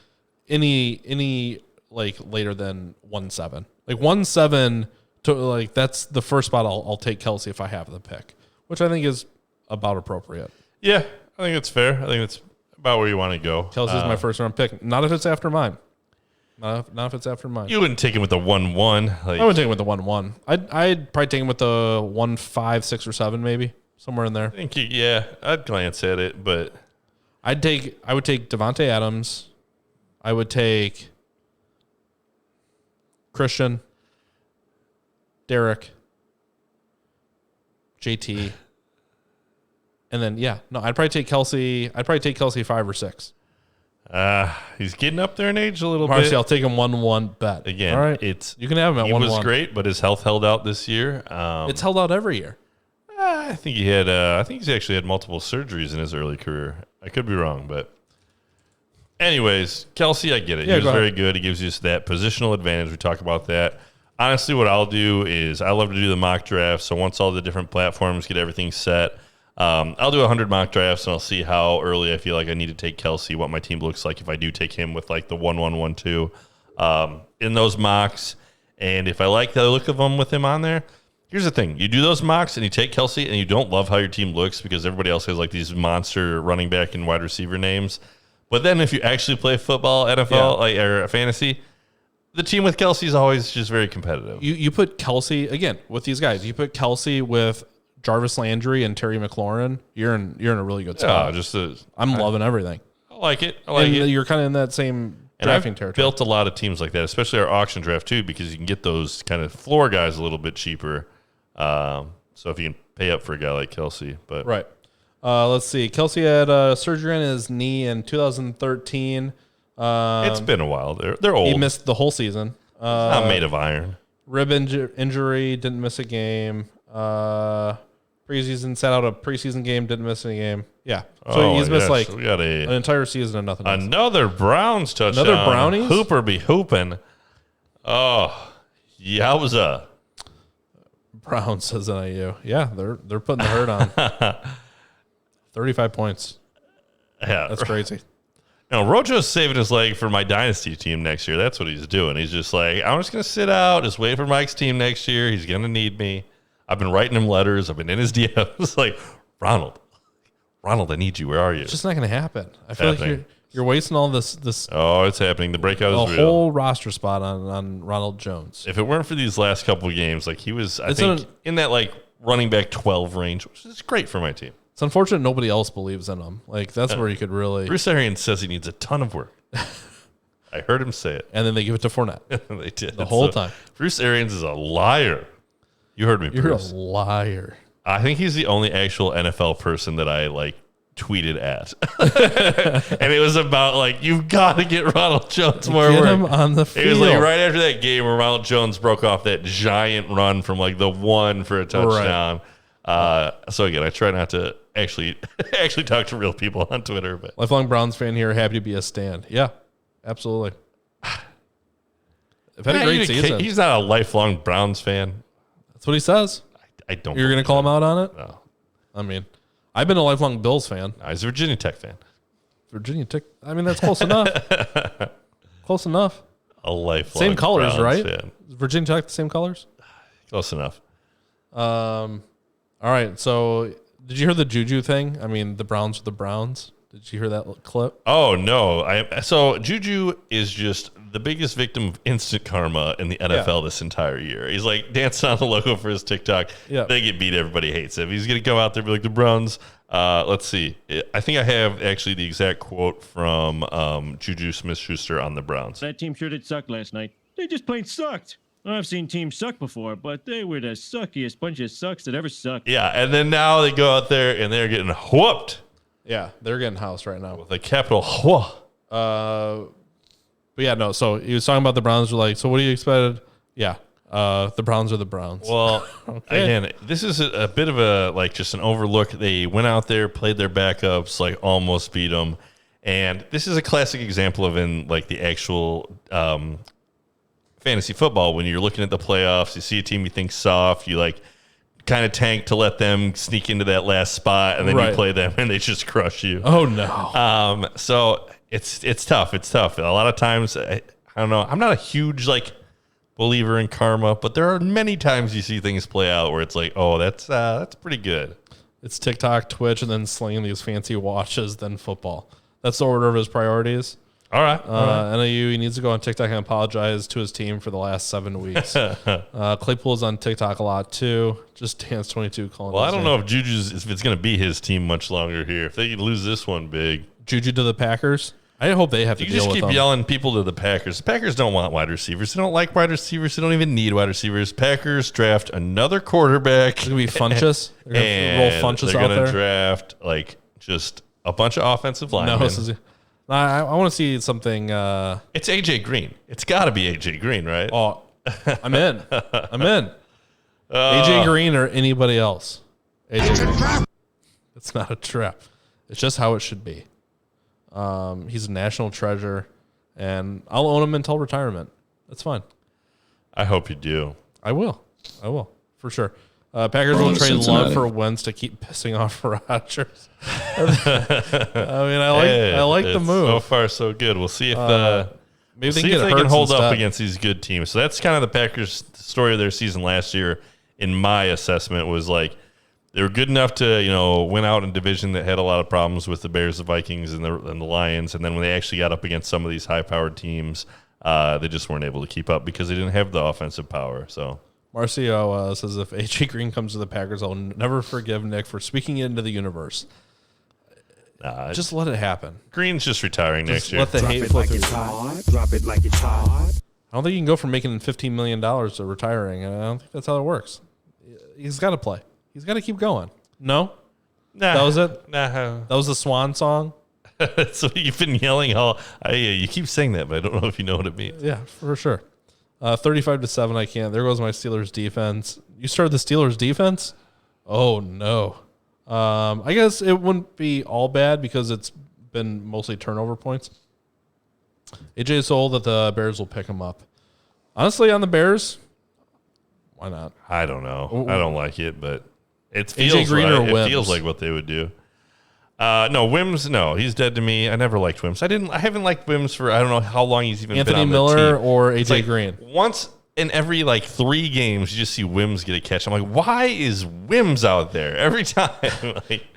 any like later than 1-7. Like 1-7 to like that's the first spot I'll take Kelsey if I have the pick, which I think is about appropriate. Yeah, I think it's fair. I think it's about where you want to go. Kelsey's my first round pick. Not if it's after mine. Not if it's after mine. You wouldn't take him with the 1-1. Like, I would take him with the 1-1. I'd probably take him with the 1-5, 6, or 7, maybe somewhere in there. I think I'd glance at it, but I would take Devontae Adams. I would take Christian, Derek, JT, and then I'd probably take Kelsey. I'd probably take Kelsey 5 or 6. he's getting up there in age a little Marcy, bit. I'll take him 1-1 bet. Again, all right, you can have him at 1-1. He was great, but his health held out this year. It's held out every year. I think he had. I think he's actually had multiple surgeries in his early career. I could be wrong, but anyways, Kelsey, I get it. Yeah, He was go ahead. very good. He gives you that positional advantage. We talk about that. Honestly, what I'll do is I love to do the mock draft. So once all the different platforms get everything set, I'll do 100 mock drafts and I'll see how early I feel like I need to take Kelsey, what my team looks like if I do take him with like the 1-1-1-2 in those mocks. And if I like the look of him with him on there, here's the thing. You do those mocks and you take Kelsey and you don't love how your team looks because everybody else has like these monster running back and wide receiver names. But then if you actually play football, NFL, or fantasy, the team with Kelsey is always just very competitive. You put Kelsey again with these guys. You put Kelsey with Jarvis Landry and Terry McLaurin. You're in a really good spot. I'm loving everything. I like it. I like And it. you're kind of in that same And I've drafting territory. built a lot of teams like that, especially our auction draft too, because you can get those kind of floor guys a little bit cheaper. So if you can pay up for a guy like Kelsey, but Right. Let's see. Kelsey had surgery on his knee in 2013. it's been a while. They're old. He missed the whole season. Not made of iron. Rib injury, didn't miss a game. Preseason, sat out a preseason game, didn't miss any game. Yeah. So he's missed like we got an entire season and nothing else. another Browns touchdown. Another Brownies? Hooper be hooping. Oh, yowza. Brown says NIU. Yeah, they're putting the hurt on. 35 points. Yeah, That's crazy. No, Rojo's saving his leg for my dynasty team next year. That's what he's doing. He's just like, I'm just going to sit out, just wait for Mike's team next year. He's going to need me. I've been writing him letters. I've been in his DMs. Like, Ronald, I need you. Where are you? It's just not going to happen. I feel happening. like you're wasting all this Oh, it's happening. The breakout a is real. whole roster spot on Ronald Jones. If it weren't for these last couple of games, like he was, I It's think, in that like running back 12 range, which is great for my team. It's unfortunate nobody else believes in him. Like that's where you could really. Bruce Arians says he needs a ton of work. I heard him say it. And then they give it to Fournette. They did. The whole time. Bruce Arians is a liar. You heard me, You're Bruce. a liar. I think he's the only actual NFL person that I like tweeted at. And it was about like, you've got to get Ronald Jones more Get work. him on the It was like field. right after that game where Ronald Jones broke off that giant run from like the 1 for a touchdown. So again, I try not to actually talk to real people on Twitter, but Lifelong Browns fan here, happy to be a stand. Yeah, absolutely. I've had a great season. He's not a lifelong Browns fan. That's what he says. I don't. You're going to call him out on it? No. I mean, I've been a lifelong Bills fan. No, he's a Virginia Tech fan. Virginia Tech. I mean, that's close enough. Close enough. A lifelong Same colors, Browns right? fan. Is Virginia Tech the same colors? Close enough. All right. So, did you hear the Juju thing? I mean, the Browns are the Browns. Did you hear that clip? Oh no! So Juju is just the biggest victim of instant karma in the NFL this entire year. He's like dancing on the logo for his TikTok. Yeah. They get beat. Everybody hates him. He's gonna go out there and be like the Browns. Let's see. I think I have actually the exact quote from Juju Smith-Schuster on the Browns. That team sure did suck last night. They just plain sucked. I've seen teams suck before, but they were the suckiest bunch of sucks that ever sucked. Yeah, and then now they go out there and they're getting whooped Yeah, they're getting housed right now. with a capital whoa. But yeah, no. So he was talking about the Browns. Were like, so what do you expected? Yeah, the Browns are the Browns. Well, again, this is a bit of a like just an overlook. They went out there, played their backups, like almost beat them, and this is a classic example of in like the actual fantasy football when you're looking at the playoffs. You see a team you think soft, you like kind of tank to let them sneak into that last spot, and then you play them and they just crush you. Oh no. So it's tough. It's tough. A lot of times, I don't know. I'm not a huge like believer in karma, but there are many times you see things play out where it's like, oh, that's pretty good. It's TikTok, Twitch, and then slinging these fancy watches, then football. That's the order of his priorities. All right. NAU, he needs to go on TikTok and apologize to his team for the last 7 weeks. Claypool's on TikTok a lot too. Just Dance 22 calling. Well, I don't know if if it's going to be his team much longer here. If they lose this one big, Juju to the Packers. I hope they have to you deal just with keep them. yelling people to the Packers. The Packers don't want wide receivers. They don't like wide receivers. They don't even need wide receivers. Packers draft another quarterback. It's gonna be Funchess. They're gonna roll Funchess they're out gonna there. draft like just a bunch of offensive linemen. No, I want to see something. It's AJ Green. It's got to be AJ Green, right? Oh, I'm in. I'm in. AJ Green or anybody else. AJ Green. It's not a trap. It's just how it should be. He's a national treasure, and I'll own him until retirement. That's fine. I hope you do. I will for sure. Packers will trade Love for Wentz to keep pissing off Rodgers. I mean, I like the move. So far, so good. We'll see if maybe see they if can, they get can hold up instead. against these good teams. So that's kind of the Packers' story of their season last year. In my assessment, was like they were good enough to win out in a division that had a lot of problems with the Bears, the Vikings, and the Lions. And then when they actually got up against some of these high-powered teams, they just weren't able to keep up because they didn't have the offensive power. So. Marcio says, if AJ Green comes to the Packers, I'll never forgive Nick for speaking it into the universe. Just let it happen. Green's just retiring next year. Let the hate flow through. Drop it like it's hot. I don't think you can go from making $15 million to retiring. I don't think that's how it works. He's got to play. He's got to keep going. No? Nah, That was it? Nah. That was the swan song? So you've been yelling you keep saying that, but I don't know if you know what it means. Yeah, for sure. 35-7, I can't. There goes my Steelers defense. You started the Steelers defense? Oh, no. I guess it wouldn't be all bad because it's been mostly turnover points. AJ is so old that the Bears will pick him up. Honestly, on the Bears, why not? I don't know. I don't like it, but it AJ feels Green right. or It Wims? feels like what they would do. No, Wims. No, he's dead to me. I never liked Wims. I haven't liked Wims for I don't know how long he's even been Anthony on the Miller team. or It's AJ like Green? Once in every 3 games, you just see Wims get a catch. I'm like, why is Wims out there every time?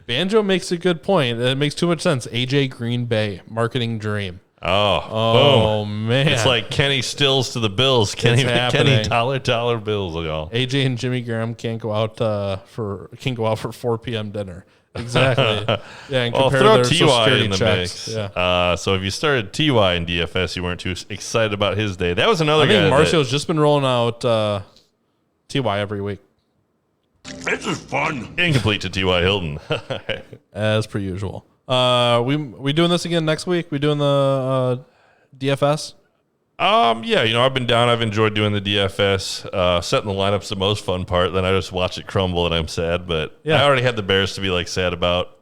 Banjo makes a good point. It makes too much sense. AJ Green Bay, marketing dream. Oh, boom. Man. It's like Kenny Stills to the Bills. Kenny happening. dollar bills. Y'all. AJ and Jimmy Graham can't go out for 4 p.m. dinner. Exactly. Yeah, and compare throw their Social Ty Security in the checks. mix. Yeah. So if you started Ty in DFS, you weren't too excited about his day. That was another I guy. think Marcio's just been rolling out Ty every week. This is fun. Incomplete to T.Y. Hilton. As per usual. We doing this again next week? We doing the DFS? Yeah, I've been down. I've enjoyed doing the DFS. Setting the lineup's the most fun part. Then I just watch it crumble and I'm sad. But Yeah. I already had the Bears to be like sad about.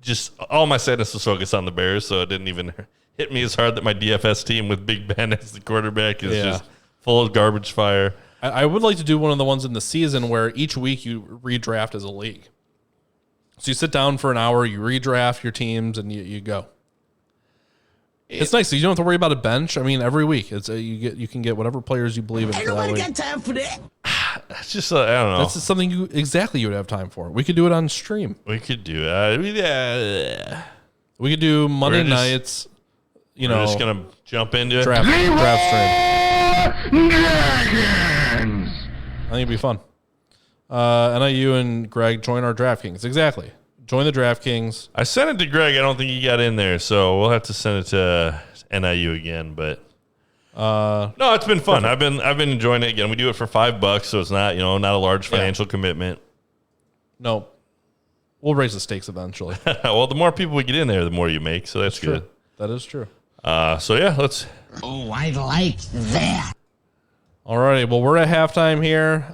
Just all my sadness was focused on the Bears, so it didn't even hit me as hard that my DFS team with Big Ben as the quarterback is just full of garbage fire. I would like to do one of the ones in the season where each week you redraft as a league. So you sit down for an hour, you redraft your teams, and you go. It's nice. So you don't have to worry about a bench. I mean, every week you can get whatever players you believe in. Ain't nobody got time for that. It's just I don't know. That's just something you would have time for. We could do it on stream. We could do We could do Monday We're just- nights. We're just gonna jump into it. Draft stream. I think it'd be fun. NIU and Greg join our DraftKings. Exactly. Join the DraftKings. I sent it to Greg. I don't think he got in there, so we'll have to send it to NIU again. But no, it's been fun. I've been enjoying it again. We do it for $5, so it's not not a large financial commitment. No, we'll raise the stakes eventually. Well, the more people we get in there, the more you make. So that's good. True. That is true. So yeah, let's. Oh, I like that. All righty. Well, we're at halftime here.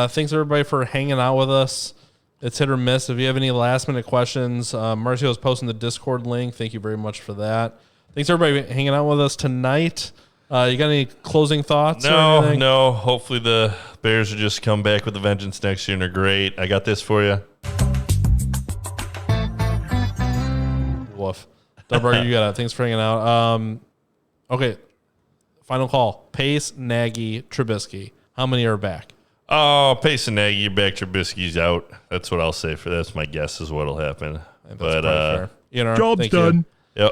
Thanks everybody for hanging out with us. It's hit or miss. If you have any last minute questions, Marcio's posting the Discord link. Thank you very much for that. Thanks everybody for hanging out with us tonight. You got any closing thoughts? or anything? No. Hopefully the Bears will just come back with a vengeance next year and they're great. I got this for you. Woof. Dubberg, you got it. Thanks for hanging out. Okay. Final call. Pace, Nagy, Trubisky. How many are back? Oh, Pace and Nagy, you're back. Trubisky's out. That's what I'll say for that's my guess is what'll happen. I think that's probably fair. Job's thank done. You.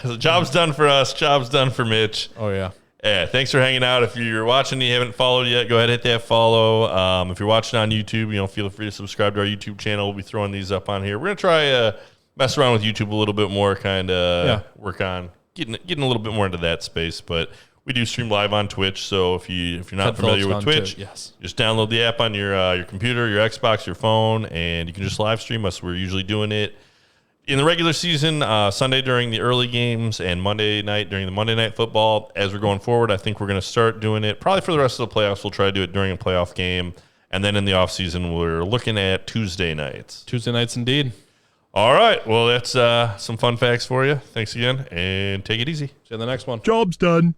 Yep. Job's done for us. Job's done for Mitch. Oh, yeah. Yeah, thanks for hanging out. If you're watching and you haven't followed yet, go ahead and hit that follow. If you're watching on YouTube, feel free to subscribe to our YouTube channel. We'll be throwing these up on here. We're gonna try mess around with YouTube a little bit more, kind of work on getting a little bit more into that space. But we do stream live on Twitch, so if you're not familiar with Twitch, yes, just download the app on your computer, your Xbox, your phone, and you can just live stream us. We're usually doing it in the regular season, Sunday during the early games and Monday night during the Monday Night Football. As we're going forward, I think we're going to start doing it probably for the rest of the playoffs. We'll try to do it during a playoff game. And then in the offseason, we're looking at Tuesday nights. Tuesday nights indeed. All right. Well, that's some fun facts for you. Thanks again, and take it easy. See you in the next one. Job's done.